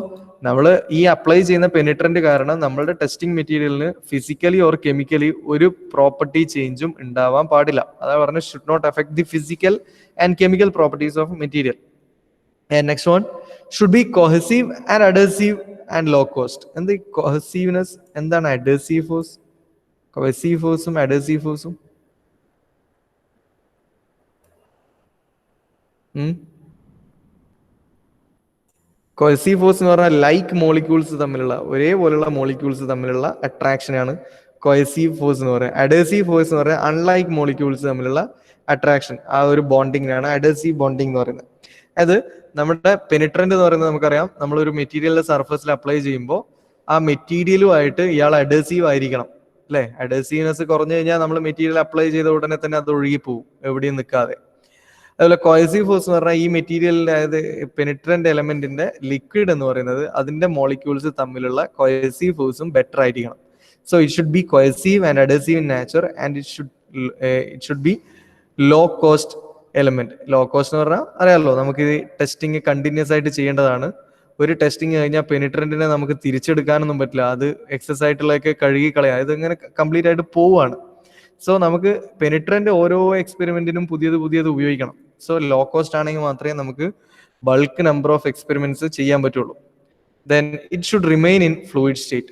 നമ്മൾ ഈ അപ്ലൈ ചെയ്യുന്ന പെനിട്രന്റ് കാരണം നമ്മളുടെ ടെസ്റ്റിംഗ് മെറ്റീരിയലിന് ഫിസിക്കലി ഓർ കെമിക്കലി ഒരു പ്രോപ്പർട്ടി ചേഞ്ചും ഉണ്ടാവാൻ പാടില്ല. അതാ പറഞ്ഞ should not affect the physical and chemical properties of material. And next one, should be cohesive and adhesive and low cost. എന്ത് കൊഹസീവ്നെസ്, എന്താണ് അഡഹസീവ് ഫോഴ്സ്? കൊഹസീവ് ഫോഴ്സും അഡഹസീവ് ഫോഴ്സും കൊഹസീവ് ഫോഴ്സ് എന്ന് പറഞ്ഞാൽ ലൈക്ക് മോളിക്യൂൾസ് തമ്മിലുള്ള, ഒരേപോലുള്ള മോളിക്യൂൾസ് തമ്മിലുള്ള അട്രാക്ഷനാണ് കൊഹസീവ് ഫോഴ്സ് എന്ന് പറയുന്നത്. അഡഹസീവ് ഫോഴ്സ് എന്ന് പറയുന്നത് അൺലൈക്ക് മോളിക്യൂൾസ് തമ്മിലുള്ള അട്രാക്ഷൻ, ആ ഒരു ബോണ്ടിങ്ങിനാണ് അഡഹസീവ് ബോണ്ടിങ് എന്ന് പറയുന്നത്. അത് നമ്മുടെ പെനിട്രന്റ് എന്ന് പറയുന്നത് നമുക്കറിയാം, നമ്മളൊരു മെറ്റീരിയലിന്റെ സർഫസിൽ അപ്ലൈ ചെയ്യുമ്പോൾ ആ മെറ്റീരിയലുമായിട്ട് ഇയാൾ അഡഹസീവ് ആയിരിക്കണം അല്ലെ. അഡഹസീവ്നെസ് കുറഞ്ഞു കഴിഞ്ഞാൽ നമ്മൾ മെറ്റീരിയൽ അപ്ലൈ ചെയ്ത ഉടനെ തന്നെ അത് ഒഴുകി പോകും, എവിടെയും നിൽക്കാതെ. അതുപോലെ കൊഹസീവ് ഫോഴ്സ് എന്ന് പറഞ്ഞാൽ ഈ മെറ്റീരിയലിന്റെ, അതായത് പെനിട്രന്റ് എലമെന്റിന്റെ ലിക്വിഡ് എന്ന് പറയുന്നത് അതിന്റെ മോളിക്യൂൾസ് തമ്മിലുള്ള കൊഹസീവ് ഫോഴ്സും ബെറ്റർ ആയിരിക്കണം. So it should be cohesive and adhesive in nature, and it should be low cost element. Low cost എന്ന് പറഞ്ഞാൽ അറിയാമല്ലോ, നമുക്ക് ഇത് ടെസ്റ്റിംഗ് കണ്ടിന്യൂസ് ആയിട്ട് ചെയ്യേണ്ടതാണ്. ഒരു ടെസ്റ്റിംഗ് കഴിഞ്ഞാൽ പെനിട്രന്റിനെ നമുക്ക് തിരിച്ചെടുക്കാനൊന്നും പറ്റില്ല, അത് എക്സസ് ആയിട്ടുള്ളതൊക്കെ കഴുകി കളയാം, ഇത് ഇങ്ങനെ കംപ്ലീറ്റ് ആയിട്ട് പോവുകയാണ്. സോ നമുക്ക് പെനിട്രന്റ് ഓരോ എക്സ്പെരിമെന്റിനും പുതിയത് ഉപയോഗിക്കണം. സോ ലോ കോസ്റ്റ് ആണെങ്കിൽ മാത്രമേ നമുക്ക് ബൾക്ക് നമ്പർ ഓഫ് എക്സ്പെരിമെന്റ്സ് ചെയ്യാൻ പറ്റുള്ളൂ. Then it should remain in fluid state.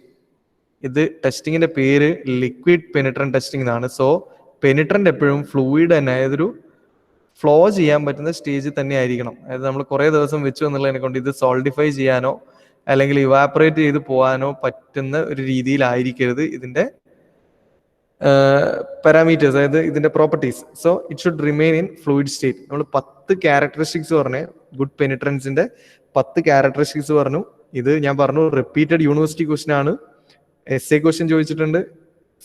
ഇത് ടെസ്റ്റിങ്ങിന്റെ പേര് ലിക്വിഡ് പെനിട്രന്റ് ടെസ്റ്റിംഗ് എന്നാണ്. സോ പെനിട്രന്റ് എപ്പോഴും ഫ്ലൂയിഡ് തന്നെ, അതായത് ഒരു ഫ്ലോ ചെയ്യാൻ പറ്റുന്ന സ്റ്റേജിൽ തന്നെ ആയിരിക്കണം. അതായത് നമ്മൾ കുറെ ദിവസം വെച്ചു എന്നുള്ളതിനെ കൊണ്ട് ഇത് സോൾഡിഫൈ ചെയ്യാനോ അല്ലെങ്കിൽ ഇവാപ്പറേറ്റ് ചെയ്ത് പോകാനോ പറ്റുന്ന ഒരു രീതിയിലായിരിക്കരുത് ഇതിന്റെ പാരാമീറ്റേഴ്സ്, അതായത് ഇതിന്റെ properties. So it should remain in fluid state. നമ്മൾ 10 ക്യാരക്ടറിസ്റ്റിക്സ് പറഞ്ഞ്, ഗുഡ് പെനിട്രൻസിന്റെ 10 ക്യാരക്ടറിസ്റ്റിക്സ് പറഞ്ഞു. ഇത് ഞാൻ പറഞ്ഞു റിപ്പീറ്റഡ് യൂണിവേഴ്സിറ്റി ക്വസ്റ്റ്യൻ ആണ്, essay ക്വസ്റ്റ്യൻ ചോദിച്ചിട്ടുണ്ട്,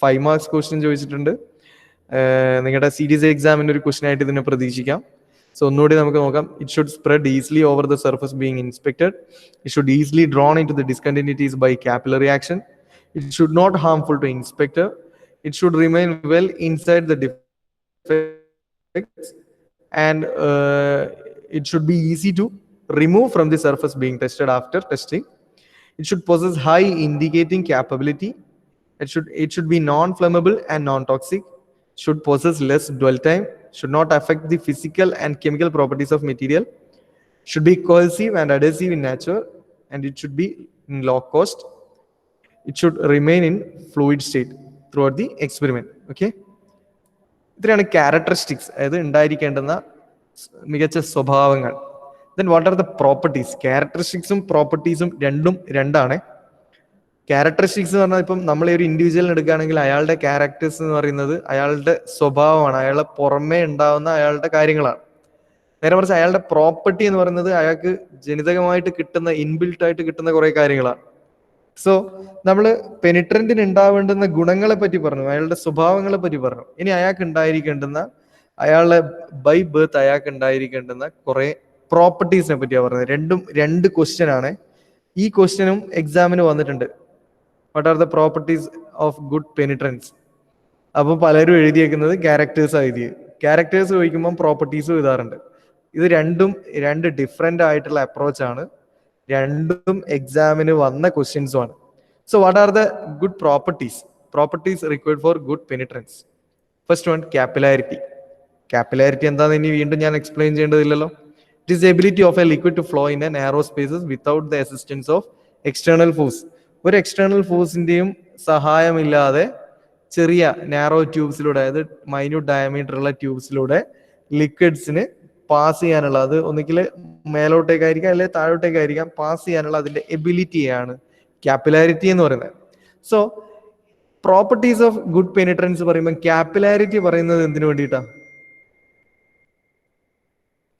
5 മാർക്സ് ക്വസ്റ്റ്യൻ ചോദിച്ചിട്ടുണ്ട്, നിങ്ങളുടെ CDC എക്സാമിന്റെ ഒരു ക്വസ്റ്റ്യൻ ആയിട്ട് ഇതിനെ പ്രതീക്ഷിക്കാം. സോ ഒന്നുകൂടി നമുക്ക് നോക്കാം. It should spread easily over the surface being inspected. It should easily drawn in to the discontinuities by capillary action. It should not harmful to inspector. It should remain well inside the defects, and it should be easy to remove from the surface being tested after testing. It should possess high indicating capability. It should be non-flammable and non-toxic. should possess less dwell time, should not affect the physical and chemical properties of material, should be cohesive and adhesive in nature, and it should be in low cost. It should remain in fluid state throughout the experiment. Okay, ഇത്രയാണ് ക്യാരക്ടറിസ്റ്റിക്സ്, അതായത് ഉണ്ടായിരിക്കേണ്ടുന്ന മികച്ച സ്വഭാവങ്ങൾ. Then what are the properties? ക്യാരക്ടറിസ്റ്റിക്സും പ്രോപ്പർട്ടീസും രണ്ടും രണ്ടാണ്. ക്യാരക്ടറിസ്റ്റിക്സ് എന്ന് പറഞ്ഞാൽ ഇപ്പം നമ്മൾ ഒരു ഇൻഡിവിജ്വലിനെ എടുക്കുകയാണെങ്കിൽ അയാളുടെ ക്യാരക്ടേഴ്സ് എന്ന് പറയുന്നത് അയാളുടെ സ്വഭാവമാണ്, അയാളെ പുറമേ ഉണ്ടാവുന്ന അയാളുടെ കാര്യങ്ങളാണ്. നേരെ മറിച്ച് അയാളുടെ പ്രോപ്പർട്ടി എന്ന് പറയുന്നത് അയാൾക്ക് ജനിതകമായിട്ട് കിട്ടുന്ന, ഇൻബിൽട്ട് ആയിട്ട് കിട്ടുന്ന കുറെ കാര്യങ്ങളാണ്. സോ നമ്മൾ പെനിട്രന്റിന് ഉണ്ടാവേണ്ടുന്ന ഗുണങ്ങളെ പറ്റി പറഞ്ഞു, അയാളുടെ സ്വഭാവങ്ങളെ പറ്റി പറഞ്ഞു. ഇനി അയാൾക്ക് ഉണ്ടായിരിക്കേണ്ടുന്ന, അയാളെ ബൈ ബർത്ത് അയാൾക്ക് ഉണ്ടായിരിക്കേണ്ടുന്ന കുറെ പ്രോപ്പർട്ടീസിനെ പറ്റിയാണ് പറഞ്ഞത്. രണ്ടും രണ്ട് ക്വസ്റ്റ്യൻ ആണ്. ഈ ക്വസ്റ്റ്യനും എക്സാമിന് വന്നിട്ടുണ്ട്. What are the properties of good penetrants? അപ്പൊ പലരും എഴുതിയേക്കുന്നത് ക്യാരക്ടേഴ്സ് എഴുതിയത്. ക്യാരക്ടേഴ്സ് ചോദിക്കുമ്പോൾ പ്രോപ്പർട്ടീസ് എഴുതാറുണ്ട്. ഇത് രണ്ടും രണ്ട് ഡിഫറെന്റ് ആയിട്ടുള്ള അപ്രോച്ച് ആണ്. രണ്ടും എക്സാമിന് വന്ന ക്വസ്റ്റ്യൻസും ആണ്. So what are the good properties? Properties required for good penetrants. First one, capillarity. Capillarity എന്താണെന്ന് ഇനി വീണ്ടും ഞാൻ എക്സ്പ്ലെയിൻ ചെയ്യേണ്ടതില്ലല്ലോ. It is ability of a liquid to flow in a narrow spaces without the assistance of external force. ഒരു എക്സ്റ്റേണൽ ഫോഴ്സിന്റെയും സഹായമില്ലാതെ ചെറിയ നാരോ ട്യൂബ്സിലൂടെ, അതായത് മൈന്യൂട്ട് ഡയമീറ്റർ ഉള്ള ട്യൂബ്സിലൂടെ ലിക്വിഡ്സിന് പാസ് ചെയ്യാനുള്ള, അത് ഒന്നുകിൽ മേലോട്ടേക്കായിരിക്കാം അല്ലെങ്കിൽ താഴോട്ടേക്കായിരിക്കാം, പാസ് ചെയ്യാനുള്ള അതിന്റെ എബിലിറ്റിയാണ് ക്യാപ്പിലാരിറ്റി എന്ന് പറയുന്നത്. So properties of good penetrance പറയുമ്പോൾ ക്യാപ്പിലാരിറ്റി പറയുന്നത് എന്തിനു വേണ്ടിയിട്ടാണ്?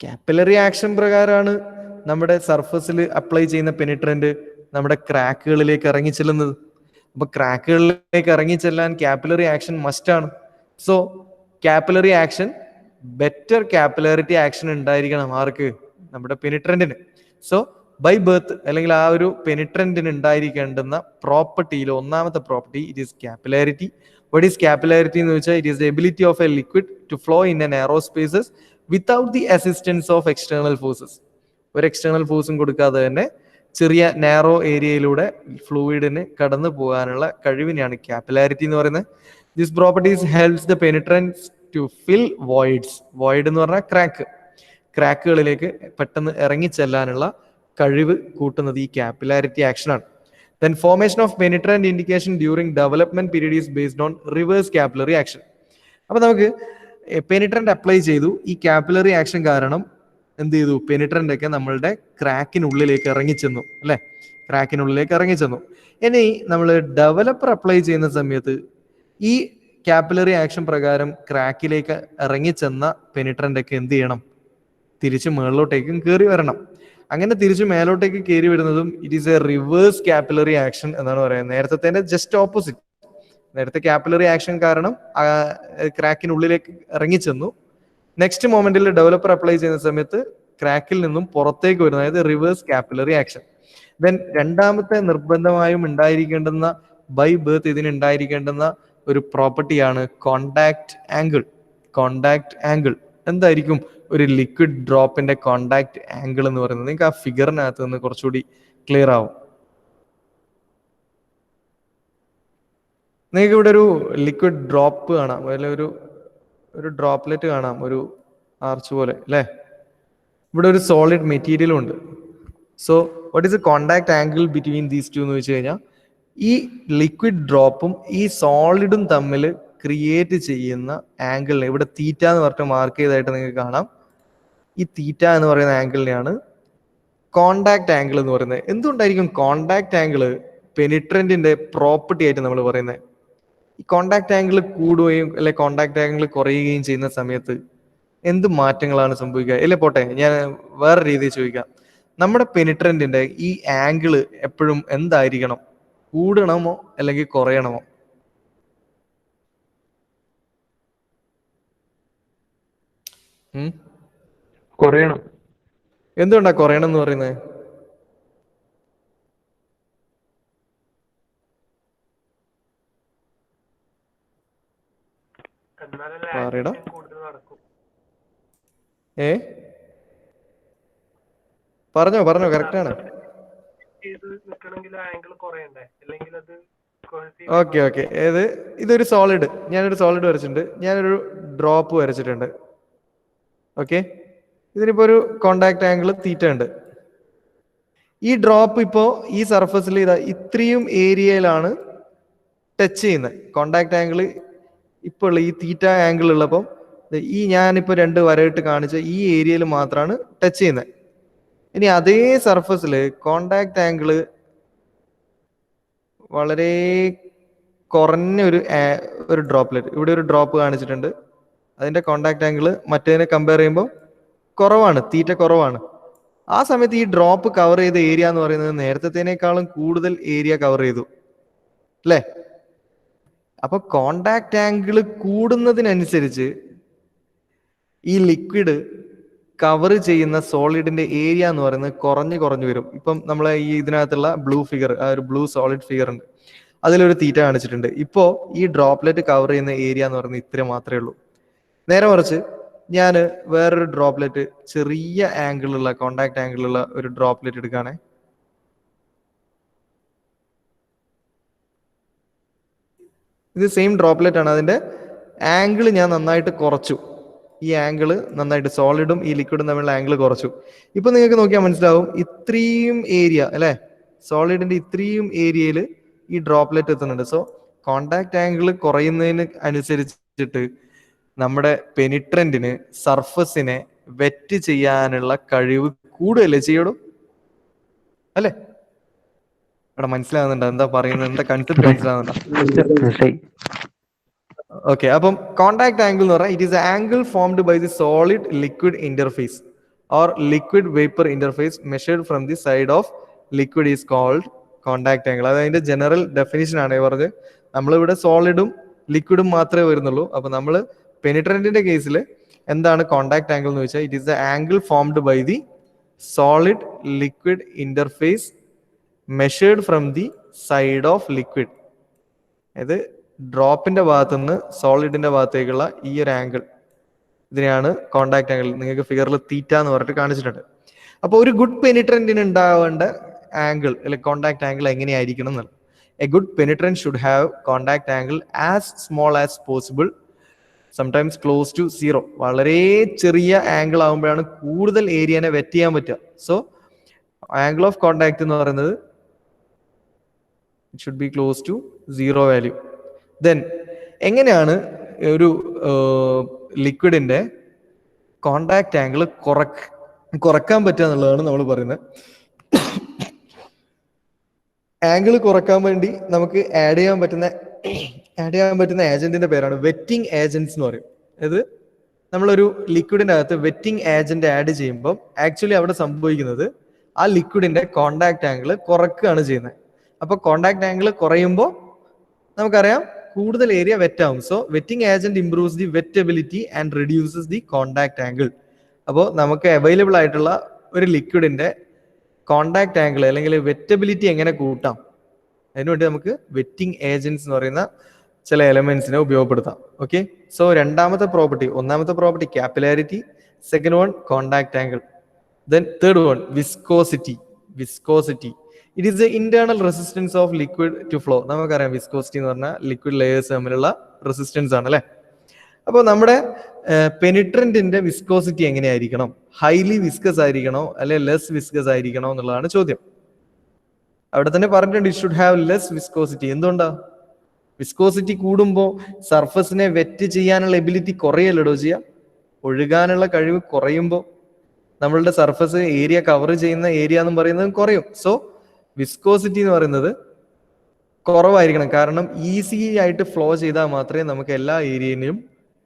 കാപ്പിലറി ആക്ഷൻ പ്രകാരമാണ് നമ്മുടെ സർഫസിൽ അപ്ലൈ ചെയ്യുന്ന പെനിട്രന്റ് നമ്മുടെ ക്രാക്കുകളിലേക്ക് ഇറങ്ങിച്ചെല്ലുന്നത്. അപ്പൊ ക്രാക്കുകളിലേക്ക് ഇറങ്ങിച്ചെല്ലാൻ കാപ്പിലറി ആക്ഷൻ മസ്റ്റ് ആണ്. So capillary action, better capillarity action ഉണ്ടായിരിക്കണം ആർക്ക്? നമ്മുടെ പെനിട്രന്റിന്. സോ ബൈ ബർത്ത് അല്ലെങ്കിൽ ആ ഒരു പെനിട്രന്റിന് ഉണ്ടായിരിക്കേണ്ടുന്ന പ്രോപ്പർട്ടിയിൽ ഒന്നാമത്തെ property it is capillarity. What is capillarity എന്ന് വെച്ചാൽ it is the ability of a liquid to flow in a narrow spaces without the assistance of external forces. ഒരു എക്സ്റ്റേണൽ ഫോഴ്സും കൊടുക്കാതെ തന്നെ ചെറിയ നാരോ ഏരിയയിലൂടെ ഫ്ലൂയിഡിന് കടന്നു പോകാനുള്ള കഴിവിനെയാണ് കാപ്പിലാരിറ്റി എന്ന് പറയുന്നത്. This properties helps the penetrants to fill voids. Void എന്ന് പറഞ്ഞാൽ ക്രാക്ക്. ക്രാക്കുകളിലേക്ക് പെട്ടെന്ന് ഇറങ്ങിച്ചെല്ലാനുള്ള കഴിവ് കൂട്ടുന്നത് ഈ കാപ്പിലാരിറ്റി ആക്ഷൻ ആണ്. Then formation of penetrant indication during development period is based on reverse capillary action. അപ്പൊ നമുക്ക് പെനിട്രന്റ് അപ്ലൈ ചെയ്തു, ഈ കാപ്പിലറി ആക്ഷൻ കാരണം എന്ത് ചെയ്തു? പെനിട്രന്റ് ഒക്കെ നമ്മളുടെ ക്രാക്കിനുള്ളിലേക്ക് ഇറങ്ങിച്ചെന്നു, അല്ലെ? ക്രാക്കിനുള്ളിലേക്ക് ഇറങ്ങിച്ചെന്നു. ഇനി നമ്മൾ ഡെവലപ്പർ അപ്ലൈ ചെയ്യുന്ന സമയത്ത് ഈ കാപ്പിലറി ആക്ഷൻ പ്രകാരം ക്രാക്കിലേക്ക് ഇറങ്ങിച്ചെന്ന പെനിട്രന്റ് ഒക്കെ എന്ത് ചെയ്യണം? തിരിച്ച് മേളിലോട്ടേക്കും കയറി വരണം. അങ്ങനെ തിരിച്ച് മേലോട്ടേക്ക് കയറി വരുന്നതും it is A reverse capillary action എന്നാണ് പറയുന്നത്. നേരത്തെ ജസ്റ്റ് ഓപ്പോസിറ്റ്. നേരത്തെ കാപ്പിലറി ആക്ഷൻ കാരണം ക്രാക്കിനുള്ളിലേക്ക് ഇറങ്ങിച്ചെന്നു. നെക്സ്റ്റ് മൊമെന്റിൽ ഡെവലപ്പർ അപ്ലൈ ചെയ്യുന്ന സമയത്ത് ക്രാക്കിൽ നിന്നും പുറത്തേക്ക് വരുന്നത്, അതായത് റിവേഴ്സ് കാപ്പിലറി ആക്ഷൻ. ദെൻ രണ്ടാമത്തെ നിർബന്ധമായും ഉണ്ടായിരിക്കേണ്ടുന്ന ബൈ ബർത്ത് ഇതിന് ഉണ്ടായിരിക്കേണ്ടുന്ന ഒരു പ്രോപ്പർട്ടിയാണ് കോണ്ടാക്ട് ആംഗിൾ. കോണ്ടാക്ട് ആംഗിൾ എന്തായിരിക്കും? ഒരു ലിക്വിഡ് ഡ്രോപ്പിന്റെ കോണ്ടാക്ട് ആംഗിൾ എന്ന് പറയുന്നത് നിങ്ങൾക്ക് ആ ഫിഗറിനകത്ത് നിന്ന് കുറച്ചുകൂടി ക്ലിയർ ആവും. നിങ്ങൾക്ക് ഇവിടെ ഒരു ലിക്വിഡ് ഡ്രോപ്പ് കാണാം, അതിൽ ഒരു ഡ്രോപ്ലെറ്റ് കാണാം, ഒരു ആർച്ച് പോലെ, അല്ലേ? ഇവിടെ ഒരു സോളിഡ് മെറ്റീരിയലും ഉണ്ട്. So what is A contact angle between these two എന്ന് വെച്ച് കഴിഞ്ഞാൽ ഈ ലിക്വിഡ് ഡ്രോപ്പും ഈ സോളിഡും തമ്മിൽ ക്രിയേറ്റ് ചെയ്യുന്ന ആംഗിളിനെ ഇവിടെ തീറ്റ എന്ന് പറഞ്ഞിട്ട് മാർക്ക് ചെയ്തായിട്ട് നിങ്ങൾക്ക് കാണാം. ഈ തീറ്റ എന്ന് പറയുന്ന ആംഗിളിനെയാണ് കോണ്ടാക്ട് ആംഗിൾ എന്ന് പറയുന്നത്. എന്തുകൊണ്ടായിരിക്കും കോണ്ടാക്ട് ആംഗിൾ പെനിട്രന്റിന്റെ പ്രോപ്പർട്ടി ആയിട്ട് നമ്മൾ പറയുന്നത്? ഈ കോണ്ടാക്ട് ആംഗിൾ കൂടുകയും അല്ലെ കോണ്ടാക്ട് ആംഗിൾ കുറയുകയും ചെയ്യുന്ന സമയത്ത് എന്ത് മാറ്റങ്ങളാണ് സംഭവിക്കുക? അല്ലെ പോട്ടെ, ഞാൻ വേറെ രീതിയിൽ ചോദിക്കാം. നമ്മുടെ പെനിട്രന്റിന്റെ ഈ ആംഗിൾ എപ്പോഴും എന്തായിരിക്കണം? കൂടണമോ അല്ലെങ്കിൽ കുറയണമോ? കുറയണം. എന്തുകൊണ്ടാ കുറയണം എന്ന് പറയുന്നത്? പറയടാ. പറഞ്ഞോ, കറക്റ്റ് ആണ്. Okay okay. ഇതൊരു സോളിഡ്, ഞാനൊരു സോളിഡ് വരച്ചിട്ടുണ്ട്, ഞാനൊരു ഡ്രോപ്പ് വരച്ചിട്ടുണ്ട്. ഓക്കെ, ഇതിനിപ്പോ ഒരു കോണ്ടാക്ട് ആംഗിൾ തീറ്റ ഉണ്ട്. ഈ ഡ്രോപ്പ് ഇപ്പോ ഈ സർഫസിൽ ഇത്രയും ഏരിയയിലാണ് ടച്ച് ചെയ്യുന്നത്. കോണ്ടാക്ട് ആംഗിൾ ഇപ്പോൾ ഉള്ള ഈ തീറ്റ ആംഗിൾ ഉള്ളപ്പം ഈ ഞാനിപ്പോ 2 വരയിട്ട് കാണിച്ച ഈ ഏരിയയിൽ മാത്രമാണ് ടച്ച് ചെയ്യുന്നത്. ഇനി അതേ സർഫസിൽ കോണ്ടാക്ട് ആംഗിള് വളരെ കുറഞ്ഞ ഒരു ഡ്രോപ്ലെറ്റ്, ഇവിടെ ഒരു ഡ്രോപ്പ് കാണിച്ചിട്ടുണ്ട്, അതിന്റെ കോണ്ടാക്ട് ആംഗിള് മറ്റേതിനെ കമ്പയർ ചെയ്യുമ്പോൾ കുറവാണ്, തീറ്റ കുറവാണ്. ആ സമയത്ത് ഈ ഡ്രോപ്പ് കവർ ചെയ്ത ഏരിയ എന്ന് പറയുന്നത് നേരത്തേനേക്കാളും കൂടുതൽ ഏരിയ കവർ ചെയ്തു അല്ലേ? അപ്പൊ കോണ്ടാക്ട് ആംഗിള് കൂടുന്നതിനനുസരിച്ച് ഈ ലിക്വിഡ് കവർ ചെയ്യുന്ന സോളിഡിന്റെ ഏരിയ എന്ന് പറയുന്നത് കുറഞ്ഞു വരും. ഇപ്പം നമ്മളെ ഈ ഇതിനകത്തുള്ള ബ്ലൂ ഫിഗർ, ആ ഒരു ബ്ലൂ സോളിഡ് ഫിഗർ ഉണ്ട്, അതിലൊരു തീറ്റ കാണിച്ചിട്ടുണ്ട്. ഇപ്പോ ഈ ഡ്രോപ്ലെറ്റ് കവർ ചെയ്യുന്ന ഏരിയ എന്ന് പറയുന്നത് ഇത്ര മാത്രമേ ഉള്ളൂ. നേരെ മറിച്ച് ഞാൻ വേറൊരു ഡ്രോപ്ലെറ്റ്, ചെറിയ ആംഗിളുള്ള കോണ്ടാക്ട് ആംഗിളുള്ള ഒരു ഡ്രോപ്ലെറ്റ് എടുക്കുകയാണെ. ഇത് സെയിം ഡ്രോപ്ലെറ്റ് ആണ്, അതിന്റെ ആംഗിൾ ഞാൻ നന്നായിട്ട് കുറച്ചു. ഈ ആംഗിള് നന്നായിട്ട്, സോളിഡും ഈ ലിക്വിഡും തമ്മിലുള്ള ആംഗിൾ കുറച്ചു. ഇപ്പൊ നിങ്ങൾക്ക് നോക്കിയാൽ മനസ്സിലാവും, ഇത്രയും ഏരിയ അല്ലെ, സോളിഡിന്റെ ഇത്രയും ഏരിയയിൽ ഈ ഡ്രോപ്ലെറ്റ് എത്തുന്നുണ്ട്. സോ കോണ്ടാക്ട് ആംഗിൾ കുറയുന്നതിന് അനുസരിച്ചിട്ട് നമ്മുടെ പെനിട്രന്റിന് സർഫസിനെ വെറ്റ് ചെയ്യാനുള്ള കഴിവ് കൂടുതലേ ചെയ്യണം അല്ലെ? ഇവിടെ മനസ്സിലാവുന്നുണ്ടോ എന്താ പറയുന്നത്, എന്താ കൺസെപ്റ്റ് മനസ്സിലാവുന്നുണ്ടോ? ഓക്കെ, അപ്പം കോണ്ടാക്ട് ആംഗിൾ എന്ന് പറഞ്ഞാൽ it is angle formed by the solid liquid interface or liquid vapour interface measured from the side of liquid is called contact angle. അത് അതിന്റെ ജനറൽ ഡെഫിനിഷൻ ആണ് പറഞ്ഞത്. നമ്മളിവിടെ സോളിഡും ലിക്വിഡും മാത്രമേ വരുന്നുള്ളൂ. അപ്പൊ നമ്മൾ പെനിട്രന്റിന്റെ കേസിൽ എന്താണ് കോണ്ടാക്ട് ആംഗിൾ എന്ന് വെച്ചാൽ it is the angle formed by the solid liquid interface measured from the side of liquid. ഇത് ഡ്രോപ്പിന്റെ ഭാഗത്തുനിന്ന് സോളിഡിന്റെ ഭാഗത്തേക്കുള്ള ഈ ഒരു ആംഗിൾ, ഇതിനെയാണ് കോണ്ടാക്ട് ആംഗിൾ. നിങ്ങൾക്ക് ഫിഗറിൽ തീറ്റ എന്ന് പറഞ്ഞിട്ട് കാണിച്ചിട്ടുണ്ട്. അപ്പൊ ഒരു ഗുഡ് പെനിട്രന്റിന് ഉണ്ടാവേണ്ട ആംഗിൾ അല്ലെങ്കിൽ കോണ്ടാക്ട് ആംഗിൾ എങ്ങനെയായിരിക്കണം എന്നുള്ളത്. A good penetrant should have contact angle as small as possible, sometimes close to 0. വളരെ ചെറിയ ആംഗിൾ ആകുമ്പോഴാണ് കൂടുതൽ ഏരിയനെ വെറ്റ് ചെയ്യാൻ പറ്റുക. സോ ആംഗിൾ ഓഫ് കോണ്ടാക്ട് എന്ന് പറയുന്നത് it should be close to 0 value. Then എങ്ങനെയാണ് ഒരു ലിക്വിഡിന്റെ കോണ്ടാക്ട് ആംഗിൾ കുറക്കാൻ പറ്റുക എന്നുള്ളതാണ് നമ്മൾ പറയുന്നത്. ആംഗിൾ കുറക്കാൻ വേണ്ടി നമുക്ക് ആഡ് ചെയ്യാൻ പറ്റുന്ന ഏജന്റിന്റെ പേരാണ് വെറ്റിംഗ് ഏജന്റ്സ് എന്ന് പറയും. അത് നമ്മളൊരു ലിക്വിഡിന്റെ അകത്ത് വെറ്റിംഗ് ഏജന്റ് ആഡ് ചെയ്യുമ്പോൾ ആക്ച്വലി അവിടെ സംഭവിക്കുന്നത് ആ ലിക്വിഡിന്റെ കോണ്ടാക്ട് ആംഗിൾ കുറക്കുകയാണ് ചെയ്യുന്നത്. അപ്പൊ കോണ്ടാക്ട് ആംഗിൾ കുറയുമ്പോൾ നമുക്കറിയാം കൂടുതൽ ഏരിയ വെറ്റാവും. So wetting agent improves the wettability and reduces the contact angle. അപ്പോൾ നമുക്ക് അവൈലബിൾ ആയിട്ടുള്ള ഒരു ലിക്വിഡിന്റെ കോണ്ടാക്ട് ആംഗിൾ അല്ലെങ്കിൽ വെറ്റബിലിറ്റി എങ്ങനെ കൂട്ടാം, അതിനുവേണ്ടി നമുക്ക് വെറ്റിംഗ് ഏജന്റ്സ് എന്ന് പറയുന്ന ചില എലമെന്റ്സിനെ ഉപയോഗപ്പെടുത്താം. ഓക്കെ, സോ ഒന്നാമത്തെ property capillarity, second one contact angle, then third one viscosity. It is the internal resistance of liquid to flow. നമുക്കറിയാം വിസ്കോസിറ്റി എന്ന് പറഞ്ഞാൽ ലിക്വിഡ് ലെയേഴ്സ് തമ്മിലുള്ള റെസിസ്റ്റൻസ് ആണ് അല്ലെ? അപ്പോൾ നമ്മുടെ പെനിട്രന്റിന്റെ വിസ്കോസിറ്റി എങ്ങനെയായിരിക്കണം? ഹൈലി വിസ്കസ് ആയിരിക്കണോ അല്ലെ ലെസ് വിസ്കസ് ആയിരിക്കണോ എന്നുള്ളതാണ് ചോദ്യം. അവിടെ തന്നെ പറഞ്ഞിട്ടുണ്ട് it should have less viscosity. എന്തുകൊണ്ടാ? വിസ്കോസിറ്റി കൂടുമ്പോൾ സർഫസിനെ വെറ്റ് ചെയ്യാനുള്ള എബിലിറ്റി കുറയല്ലോ ചെയ്യാം, ഒഴുകാനുള്ള കഴിവ് കുറയുമ്പോൾ നമ്മളുടെ സർഫസ് ഏരിയ കവർ ചെയ്യുന്ന ഏരിയ എന്ന് പറയുന്നത് കുറയും. സോ വിസ്കോസിറ്റി എന്ന് പറയുന്നത് കുറവായിരിക്കണം. കാരണം ഈസി ആയിട്ട് ഫ്ലോ ചെയ്താൽ മാത്രമേ നമുക്ക് എല്ലാ ഏരിയയിലും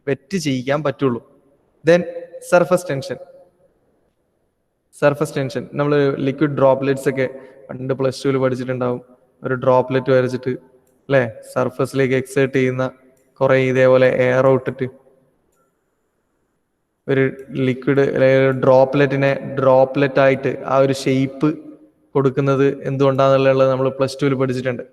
വെറ്റ് ചെയ്യിക്കാൻ പറ്റുള്ളൂ. ദെൻ സർഫസ് ടെൻഷൻ നമ്മൾ ലിക്വിഡ് ഡ്രോപ്ലെറ്റ്സ് ഒക്കെ പണ്ട് +2 പഠിച്ചിട്ടുണ്ടാവും. ഒരു ഡ്രോപ്ലെറ്റ് വരച്ചിട്ട് അല്ലെ സർഫസിലേക്ക് എക്സേർട്ട് ചെയ്യുന്ന കുറെ ഇതേപോലെ എയർ ഔട്ടിട്ട് ഒരു ലിക്വിഡ് ഡ്രോപ്ലെറ്റിനെ ഡ്രോപ്ലെറ്റ് ആയിട്ട് ആ ഒരു ഷേപ്പ് കൊടുക്കുന്നത് എന്തുകൊണ്ടാണെന്നുള്ളത് നമ്മൾ +2 പഠിച്ചിട്ടുണ്ട്.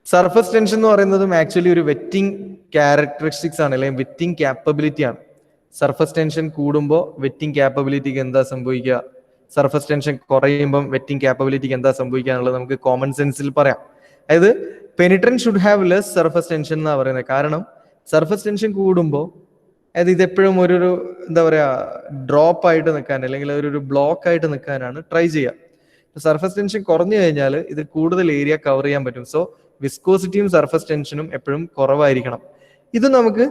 സർഫസ് ടെൻഷൻ എന്ന് പറയുന്നതും ആക്ച്വലി ഒരു വെറ്റിംഗ് ക്യാരക്ടറിസ്റ്റിക്സ് ആണ്, അല്ലെങ്കിൽ വെറ്റിംഗ് ക്യാപ്പബിലിറ്റി ആണ്. സർഫസ് ടെൻഷൻ കൂടുമ്പോൾ വെറ്റിംഗ് ക്യാപ്പബിലിറ്റിക്ക് എന്താ സംഭവിക്കുക, സർഫസ് ടെൻഷൻ കുറയുമ്പം വെറ്റിംഗ് ക്യാപ്പബിലിറ്റിക്ക് എന്താ സംഭവിക്കുക എന്നുള്ളത് നമുക്ക് കോമൺ സെൻസിൽ പറയാം. അതായത് penetrant should have less surface tension എന്നാണ് പറയുന്നത്. കാരണം സർഫസ് ടെൻഷൻ കൂടുമ്പോൾ അതായത് ഇതെപ്പോഴും ഒരു എന്താ പറയുക ഡ്രോപ്പ് ആയിട്ട് നിൽക്കാൻ അല്ലെങ്കിൽ ഒരു ബ്ലോക്ക് ആയിട്ട് നിൽക്കാനാണ് ട്രൈ ചെയ്യുക. സർഫസ് ടെൻഷൻ കുറഞ്ഞു കഴിഞ്ഞാൽ ഇത് കൂടുതൽ ഏരിയ കവർ ചെയ്യാൻ പറ്റും. സോ വിസ്കോസിറ്റിയും സർഫസ് ടെൻഷനും എപ്പോഴും കുറവായിരിക്കണം. ഇത് നമുക്ക്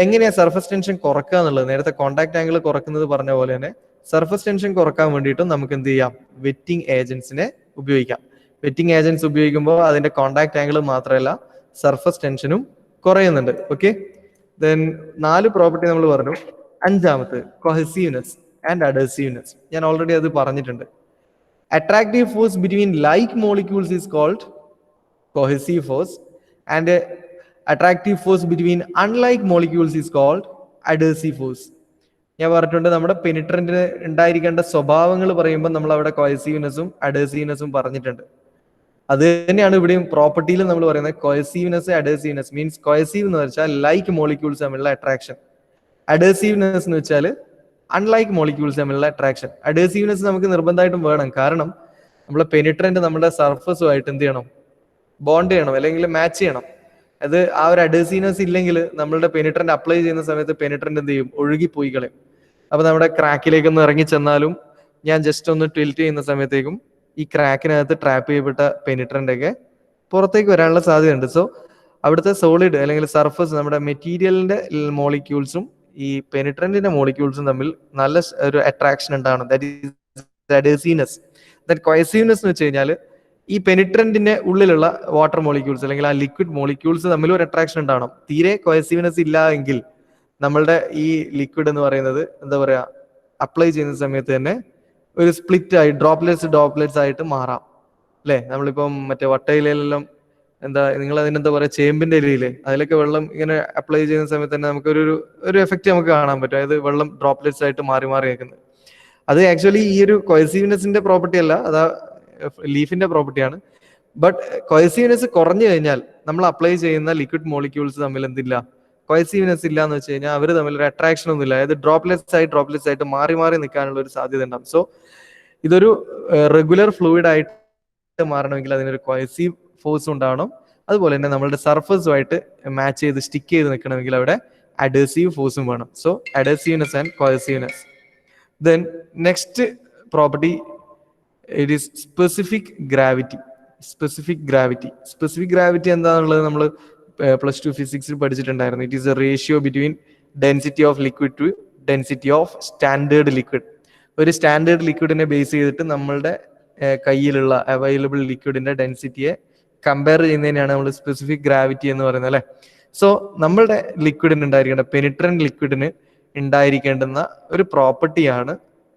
എങ്ങനെയാ സർഫസ് ടെൻഷൻ കുറക്കുക എന്നുള്ളത്, നേരത്തെ കോൺടാക്ട് ആംഗിൾ കുറക്കുന്നത് പറഞ്ഞ പോലെ തന്നെ സർഫസ് ടെൻഷൻ കുറക്കാൻ വേണ്ടിയിട്ടും നമുക്ക് എന്ത് ചെയ്യാം, വെറ്റിംഗ് ഏജൻസിനെ ഉപയോഗിക്കാം. വെറ്റിംഗ് ഏജൻസ് ഉപയോഗിക്കുമ്പോൾ അതിന്റെ കോൺടാക്ട് ആംഗിൾ മാത്രമല്ല സർഫസ് ടെൻഷനും കുറയുന്നുണ്ട്. ഓക്കെ, ദെൻ 4 പ്രോപ്പർട്ടി നമ്മൾ പറഞ്ഞു. 5ാമത്തെ കൊഹസീവ്നെസ് ആൻഡ് അഡഹസീവ്നെസ്. ഞാൻ ഓൾറെഡി അത് പറഞ്ഞിട്ടുണ്ട്. Attractive force between like molecules is called cohesive force and attractive force between unlike molecules is called adhesive force. ഞാൻ പറഞ്ഞിട്ടുണ്ട് നമ്മുടെ പെനിട്രന്റിന് ഉണ്ടായിരിക്കേണ്ട സ്വഭാവങ്ങൾ പറയുമ്പോൾ നമ്മൾ അവിടെ കൊഹസീവ്നെസ്സും അഡഹസീവ്നെസ്സും പറഞ്ഞിട്ടുണ്ട്. അത് തന്നെയാണ് ഇവിടെയും പ്രോപ്പർട്ടിയിൽ നമ്മൾ പറയുന്നത്. കൊഹസീവ്നെസ് അഡഹസീവ്നെസ് മീൻസ് കൊഹസീവ് എന്ന് വെച്ചാൽ ലൈക്ക് മോളിക്യൂൾസ് തമ്മിലുള്ള അട്രാക്ഷൻ, അഡഹസീവ്നെസ് എന്ന് വെച്ചാൽ അൺലൈക്ക് മോളിക്യൂൾസ് തമ്മിലുള്ള അട്രാക്ഷൻ. അഡഹസീവ്നെസ് നമുക്ക് നിർബന്ധമായിട്ടും വേണം, കാരണം നമ്മളെ പെനിട്രന്റ് നമ്മുടെ സർഫസുമായിട്ട് എന്ത് ചെയ്യണം, ബോണ്ട് ചെയ്യണം അല്ലെങ്കിൽ മാച്ച് ചെയ്യണം. അത് ആ ഒരു അഡഹസീവ്നെസ് ഇല്ലെങ്കിൽ നമ്മളുടെ പെനിട്രന്റ് അപ്ലൈ ചെയ്യുന്ന സമയത്ത് പെനിട്രന്റ് എന്ത് ചെയ്യും, ഒഴുകിപ്പോയി കളയും. അപ്പൊ നമ്മുടെ ക്രാക്കിലേക്ക് ഒന്ന് ഇറങ്ങി ചെന്നാലും ഞാൻ ജസ്റ്റ് ഒന്ന് ട്വിൽറ്റ് ചെയ്യുന്ന സമയത്തേക്കും ഈ ക്രാക്കിനകത്ത് ട്രാപ്പ് ചെയ്യപ്പെട്ട പെനിട്രന്റ് ഒക്കെ പുറത്തേക്ക് വരാനുള്ള സാധ്യതയുണ്ട്. സോ അവിടുത്തെ സോളിഡ് അല്ലെങ്കിൽ സർഫസ് നമ്മുടെ മെറ്റീരിയലിന്റെ മോളിക്യൂൾസും ഈ പെനിട്രന്റിന്റെ മോളിക്യൂൾസും തമ്മിൽ നല്ല ഒരു അട്രാക്ഷൻ ഉണ്ടാവണം. That is adhesiveness. That cohesiveness എന്ന് വെച്ച് കഴിഞ്ഞാൽ ഈ പെനിട്രന്റിന്റെ ഉള്ളിലുള്ള വാട്ടർ മോളിക്യൂൾസ് അല്ലെങ്കിൽ ആ ലിക്വിഡ് മോളിക്യൂൾസ് തമ്മിൽ ഒരു അട്രാക്ഷൻ ഉണ്ടാവണം. തീരെ കൊഹസീവ്നെസ് ഇല്ല എങ്കിൽ നമ്മളുടെ ഈ ലിക്വിഡ് എന്ന് പറയുന്നത് എന്താ പറയാ അപ്ലൈ ചെയ്യുന്ന സമയത്ത് തന്നെ ഒരു സ്പ്ലിറ്റ് ആയി ഡ്രോപ്ലെറ്റ്സ് ആയിട്ട് മാറാം അല്ലെ. നമ്മളിപ്പം മറ്റേ വട്ടയിലെല്ലാം എന്താ നിങ്ങൾ അതിനെന്താ പറയാ, ചേമ്പിന്റെ ഇലയിലെ അതിലൊക്കെ വെള്ളം ഇങ്ങനെ അപ്ലൈ ചെയ്യുന്ന സമയത്ത് തന്നെ നമുക്ക് ഒരു എഫക്റ്റ് നമുക്ക് കാണാൻ പറ്റും. അതായത് വെള്ളം ഡ്രോപ്ലെറ്റ്സ് ആയിട്ട് മാറി മാറി നിൽക്കുന്നത്. അത് ആക്ച്വലി ഈ ഒരു കൊഹസീവ്നെസിന്റെ പ്രോപ്പർട്ടി അല്ല, അതാ ലീഫിന്റെ പ്രോപ്പർട്ടിയാണ്. ബട്ട് കൊഹസീവ്നെസ് കുറഞ്ഞു കഴിഞ്ഞാൽ നമ്മൾ അപ്ലൈ ചെയ്യുന്ന ലിക്വിഡ് മോളിക്യൂൾസ് തമ്മിൽ എന്തില്ല, കൊഹസീവ്നെസ് ഇല്ല എന്ന് വെച്ച് കഴിഞ്ഞാൽ അവർ തമ്മിൽ ഒരു അട്രാക്ഷൻ ഒന്നും ഇല്ല. അതായത് ഡ്രോപ്ലെറ്റ്സ് ആയിട്ട് മാറി മാറി നിൽക്കാനുള്ള ഒരു സാധ്യത ഉണ്ടാവും. സോ ഇതൊരു റെഗുലർ ഫ്ലൂയിഡ് ആയിട്ട് മാറണമെങ്കിൽ അതിനൊരു കൊഹസീവ് ഫോഴ്സ് ഉണ്ടാവണം. അതുപോലെ തന്നെ നമ്മളുടെ സർഫസുമായിട്ട് മാച്ച് ചെയ്ത് സ്റ്റിക്ക് ചെയ്ത് നിൽക്കണമെങ്കിൽ അവിടെ അഡഹസീവ് ഫോഴ്സും വേണം. So adhesiveness and cohesiveness. Then next property it is specific gravity. Specific gravity എന്താണെന്നുള്ളത് നമ്മൾ +2 ഫിസിക്സിൽ പഠിച്ചിട്ടുണ്ടായിരുന്നു. It is a ratio between density of liquid to density of standard liquid. ഒരു സ്റ്റാൻഡേർഡ് ലിക്വിഡിനെ ബേസ് ചെയ്തിട്ട് നമ്മളുടെ കയ്യിലുള്ള അവൈലബിൾ ലിക്വിഡിന്റെ ഡെൻസിറ്റിയെ കമ്പയർ ചെയ്യുന്നതിനാണ് നമ്മൾ സ്പെസിഫിക് ഗ്രാവിറ്റി എന്ന് പറയുന്നത് അല്ലെ. സോ നമ്മളുടെ ലിക്വിഡിന് ഉണ്ടായിരിക്കേണ്ട പെനിട്രന്റ് ലിക്വിഡിന് ഉണ്ടായിരിക്കേണ്ടുന്ന ഒരു പ്രോപ്പർട്ടിയാണ്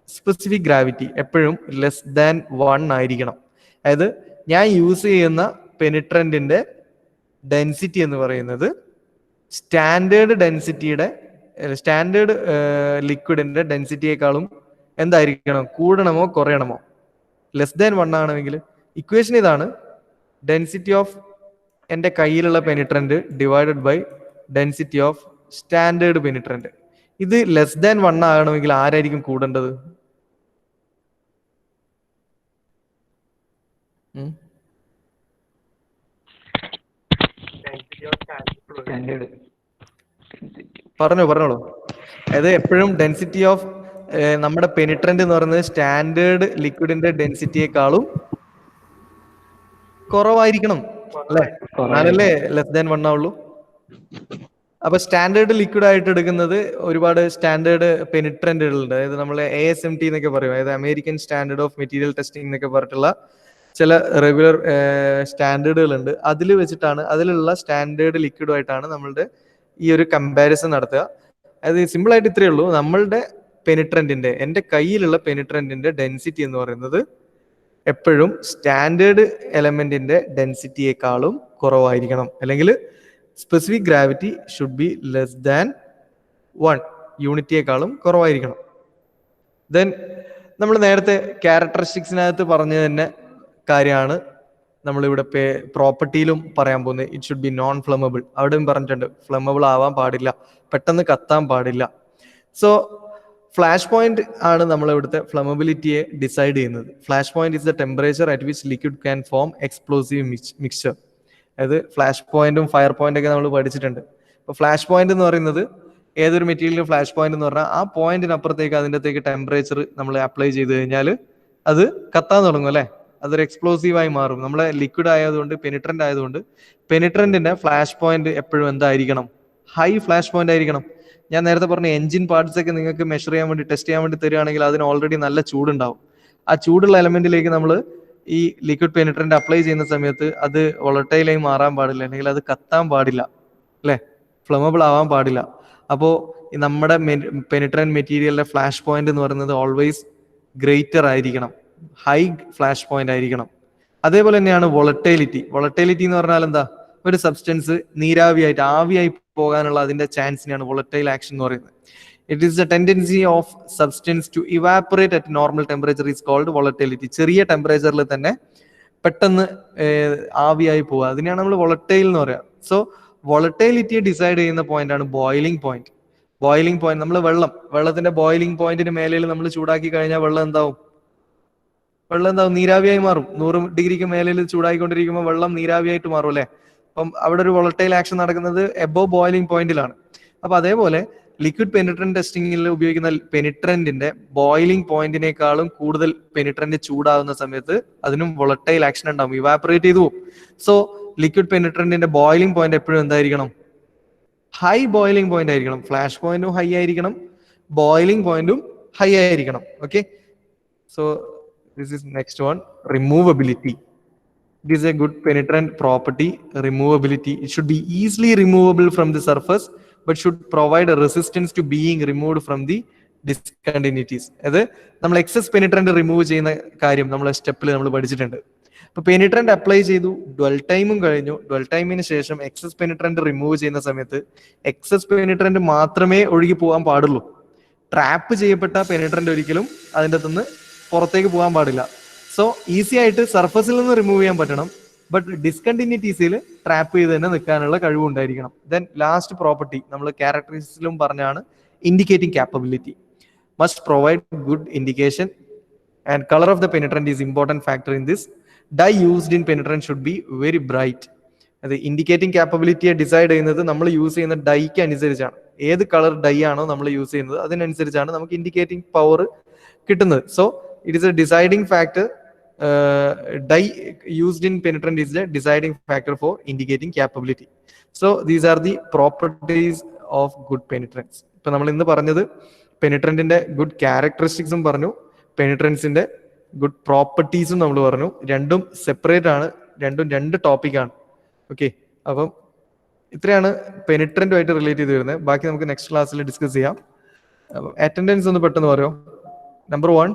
സ്പെസിഫിക് ഗ്രാവിറ്റി. എപ്പോഴും <<1 ആയിരിക്കണം. അതായത് ഞാൻ യൂസ് ചെയ്യുന്ന പെനിട്രന്റിന്റെ ഡെൻസിറ്റി എന്ന് പറയുന്നത് സ്റ്റാൻഡേർഡ് ലിക്വിഡിന്റെ ഡെൻസിറ്റിയേക്കാളും എന്തായിരിക്കണം, കൂടണമോ കുറയണമോ. <1 ആണെങ്കിൽ ഇക്വേഷൻ ഇതാണ്, ഡെൻസിറ്റി ഓഫ് എൻ്റെ കയ്യിലുള്ള penetrant divided by density of standard penetrant. ഇത് <1 ആകണമെങ്കിൽ ആരായിരിക്കും കൂടേണ്ടത്? പറഞ്ഞോളൂ. അതായത് എപ്പോഴും ഡെൻസിറ്റി ഓഫ് നമ്മുടെ പെനിട്രന്റ് എന്ന് പറയുന്നത് സ്റ്റാൻഡേർഡ് ലിക്വിഡിന്റെ ഡെൻസിറ്റിയെക്കാളും കുറവായിരിക്കണം അല്ലെ, എന്നാലല്ലേ <1 ആവുള്ളൂ. അപ്പൊ സ്റ്റാൻഡേർഡ് ലിക്വിഡ് ആയിട്ട് എടുക്കുന്നത് ഒരുപാട് സ്റ്റാൻഡേർഡ് പെനിട്രന്റുകളുണ്ട്. അതായത് നമ്മൾ ASMT എന്നൊക്കെ പറയും, അതായത് American standard of material testing എന്നൊക്കെ പറഞ്ഞിട്ടുള്ള ചില റെഗുലർ സ്റ്റാൻഡേർഡുകൾ ഉണ്ട്. അതിൽ വെച്ചിട്ടാണ്, അതിലുള്ള സ്റ്റാൻഡേർഡ് ലിക്വിഡുമായിട്ടാണ് നമ്മളുടെ ഈ ഒരു കമ്പാരിസൺ നടത്തുക. അതായത് സിമ്പിൾ ആയിട്ട് ഇത്രയേ ഉള്ളൂ, നമ്മളുടെ പെനിട്രന്റിന്റെ, എൻ്റെ കയ്യിലുള്ള പെനിട്രന്റിന്റെ ഡെൻസിറ്റി എന്ന് പറയുന്നത് എപ്പോഴും സ്റ്റാൻഡേർഡ് എലമെന്റിന്റെ ഡെൻസിറ്റിയേക്കാളും കുറവായിരിക്കണം, അല്ലെങ്കിൽ സ്പെസിഫിക് ഗ്രാവിറ്റി ഷുഡ് ബി <1 യൂണിറ്റിയേക്കാളും കുറവായിരിക്കണം. ദെൻ നമ്മൾ നേരത്തെ ക്യാരക്ടറിസ്റ്റിക്സിനകത്ത് പറഞ്ഞ തന്നെ കാര്യമാണ് നമ്മളിവിടെ പ്രോപ്പർട്ടിയിലും പറയാൻ പോകുന്നത്. It should be non flammable. അവിടെയും പറഞ്ഞിട്ടുണ്ട്, ഫ്ലമബിൾ ആവാൻ പാടില്ല, പെട്ടെന്ന് കത്താൻ പാടില്ല. സോ ഫ്ലാഷ് പോയിന്റ് ആണ് നമ്മൾ ഇവിടുത്തെ ഫ്ലമബിലിറ്റിയെ ഡിസൈഡ് ചെയ്യുന്നത്. Flash point is the temperature at which liquid can form explosive mixture. അതായത് ഫ്ലാഷ് പോയിന്റും ഫയർ പോയിന്റ് ഒക്കെ നമ്മൾ പഠിച്ചിട്ടുണ്ട്. അപ്പോൾ ഫ്ലാഷ് പോയിന്റ് എന്ന് പറയുന്നത് ഏതൊരു മെറ്റീരിയലും ഫ്ലാഷ് പോയിന്റ് എന്ന് പറഞ്ഞാൽ ആ പോയിന്റിനപ്പുറത്തേക്ക് അതിൻ്റെത്തേക്ക് ടെമ്പറേച്ചർ നമ്മൾ അപ്ലൈ ചെയ്ത് കഴിഞ്ഞാൽ അത് കത്താൻ തുടങ്ങും അല്ലേ, അതൊരു എക്സ്പ്ലോസീവായി മാറും. നമ്മളെ ലിക്വിഡ് ആയതുകൊണ്ട്, പെനിട്രന്റ് ആയതുകൊണ്ട് പെനിട്രന്റിന്റെ ഫ്ലാഷ് പോയിന്റ് എപ്പോഴും എന്തായിരിക്കണം? ഹൈ ഫ്ലാഷ് പോയിന്റ് ആയിരിക്കണം. ഞാൻ നേരത്തെ പറഞ്ഞ എഞ്ചിൻ പാർട്സ് ഒക്കെ നിങ്ങൾക്ക് മെഷർ ചെയ്യാൻ വേണ്ടി, ടെസ്റ്റ് ചെയ്യാൻ വേണ്ടി തരികയാണെങ്കിൽ അതിന് ഓൾറെഡി നല്ല ചൂടുണ്ടാവും. ആ ചൂടുള്ള എലമെന്റിലേക്ക് നമ്മൾ ഈ ലിക്വിഡ് പെനിട്രന്റ് അപ്ലൈ ചെയ്യുന്ന സമയത്ത് അത് വോളട്ടൈലായി മാറാൻ പാടില്ല, അല്ലെങ്കിൽ അത് കത്താൻ പാടില്ല, അല്ലെ, ഫ്ലമബിൾ ആവാൻ പാടില്ല. അപ്പോൾ നമ്മുടെ പെനിട്രന്റ് മെറ്റീരിയലിന്റെ ഫ്ലാഷ് പോയിന്റ് എന്ന് പറയുന്നത് ഓൾവേസ് ഗ്രേറ്റർ ആയിരിക്കണം, ഹൈ ഫ്ലാഷ് പോയിന്റ് ആയിരിക്കണം. അതേപോലെ തന്നെയാണ് വോളട്ടൈലിറ്റി. വോളട്ടൈലിറ്റി എന്ന് പറഞ്ഞാൽ എന്താ? ഒരു സബ്സ്റ്റൻസ് നീരാവിയായിട്ട്, ആവിയായി പോകാനുള്ള അതിന്റെ ചാൻസിനെയാണ് വോളട്ടൈൽ ആക്ഷൻ എന്ന് പറയുന്നത്. It is the tendency of substance to evaporate at normal temperature is called volatility. ചെറിയ ടെമ്പറേച്ചറിൽ തന്നെ പെട്ടെന്ന് ആവിയായി പോവുക, അതിനെയാണ് നമ്മൾ വോളട്ടൈൽ എന്ന് പറയുക. സോ വോളട്ടൈലിറ്റിയെ ഡിസൈഡ് ചെയ്യുന്ന പോയിന്റ് ആണ് ബോയിലിംഗ് പോയിന്റ്. ബോയിലിംഗ് പോയിന്റ്, നമ്മൾ വെള്ളത്തിന്റെ ബോയിലിംഗ് പോയിന്റിന് മേലെ നമ്മൾ ചൂടാക്കി കഴിഞ്ഞാൽ വെള്ളം എന്താവും? നീരാവിയായി മാറും. 100 ഡിഗ്രിക്ക് മേലിൽ ചൂടായിക്കൊണ്ടിരിക്കുമ്പോൾ വെള്ളം നീരാവിയായിട്ട് മാറും അല്ലെ. അപ്പം അവിടെ ഒരു വോളട്ടൈൽ ആക്ഷൻ നടക്കുന്നത് എബോവ് ബോയിലിംഗ് പോയിന്റിലാണ്. അപ്പൊ അതേപോലെ ലിക്വിഡ് പെനിട്രന്റ് ടെസ്റ്റിംഗിൽ ഉപയോഗിക്കുന്ന പെനിട്രന്റിന്റെ ബോയിലിംഗ് പോയിന്റിനേക്കാളും കൂടുതൽ പെനിട്രന്റ് ചൂടാകുന്ന സമയത്ത് അതിനും വോളട്ടൈൽ ആക്ഷൻ ഉണ്ടാവും, ഇവാപറേറ്റ് ചെയ്തു പോകും. സോ ലിക്വിഡ് പെനിട്രന്റിന്റെ ബോയിലിംഗ് പോയിന്റ് എപ്പോഴും എന്തായിരിക്കണം? ഹൈ ബോയിലിംഗ് പോയിന്റ് ആയിരിക്കണം. ഫ്ലാഷ് പോയിന്റും ഹൈ ആയിരിക്കണം, ബോയിലിംഗ് പോയിന്റും ഹൈ ആയിരിക്കണം. Okay, so this is next one, removability. This is a good penetrant property, removability. It should be easily removable from the surface but should provide a resistance to being removed from the discontinuities. അത് നമ്മൾ എക്സസ് പെനിട്രന്റ് റിമൂവ് ചെയ്യുന്ന കാര്യം നമ്മളെ സ്റ്റെപ്പിൽ നമ്മൾ പഠിച്ചിട്ടുണ്ട്. അപ്പൊ പെനിട്രന്റ് അപ്ലൈ ചെയ്തു, ഡ്വൽ ടൈമും കഴിഞ്ഞു. ഡ്വൽ ടൈമിന് ശേഷം എക്സസ് പെനിട്രന്റ് റിമൂവ് ചെയ്യുന്ന സമയത്ത് എക്സസ് പെനിട്രന്റ് മാത്രമേ ഒഴുകി പോകാൻ പാടുള്ളൂ. ട്രാപ്പ് ചെയ്യപ്പെട്ട പെനിട്രന്റ് ഒരിക്കലും അതിൻ്റെ അകത്തുനിന്ന് പുറത്തേക്ക് പോകാൻ പാടില്ല. സോ ഈസി ആയിട്ട് സർഫസിൽ നിന്ന് റിമൂവ് ചെയ്യാൻ പറ്റണം, ബട്ട് ഡിസ്കണ്ടിന്യൂറ്റീസിൽ ട്രാപ്പ് ചെയ്ത് തന്നെ നിൽക്കാനുള്ള കഴിവുണ്ടായിരിക്കണം. ദെൻ ലാസ്റ്റ് പ്രോപ്പർട്ടി നമ്മൾ ക്യാരക്ടറിസ്റ്റിക്സിലും പറഞ്ഞാണ് indicating capability. Must provide good indication and colour of the penetrant is important factor in this. Dye used in penetrant should be very bright. അത് ഇൻഡിക്കേറ്റിംഗ് കാപ്പബിലിറ്റിയെ ഡിസൈഡ് ചെയ്യുന്നത് നമ്മൾ യൂസ് ചെയ്യുന്ന ഡൈക്ക് അനുസരിച്ചാണ്. ഏത് കളർ ഡൈ ആണോ നമ്മൾ യൂസ് ചെയ്യുന്നത് അതിനനുസരിച്ചാണ് നമുക്ക് ഇൻഡിക്കേറ്റിംഗ് പവർ കിട്ടുന്നത്. So it is a deciding factor. Dye used in penetrant is the deciding factor for indicating capability. So these are the properties of good penetrants. ഇപ്പൊ നമ്മൾ ഇന്ന് പറഞ്ഞത് പെനിട്രന്റിന്റെ ഗുഡ് ക്യാരക്ടറിസ്റ്റിക്സും പറഞ്ഞു, പെനിട്രൻസിന്റെ ഗുഡ് പ്രോപ്പർട്ടീസും നമ്മൾ പറഞ്ഞു. രണ്ടും സെപ്പറേറ്റ് ആണ്, രണ്ടും രണ്ട് ടോപ്പിക്കാണ്. ഓക്കെ, അപ്പം ഇത്രയാണ് പെനിട്രന്റുമായിട്ട് റിലേറ്റ് ചെയ്ത് വരുന്നത്. ബാക്കി നമുക്ക് നെക്സ്റ്റ് ക്ലാസ്സിൽ ഡിസ്കസ് ചെയ്യാം. അറ്റൻഡൻസ് ഒന്ന് പെട്ടെന്ന് പറയോ. നമ്പർ 1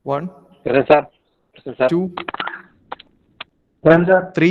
2 3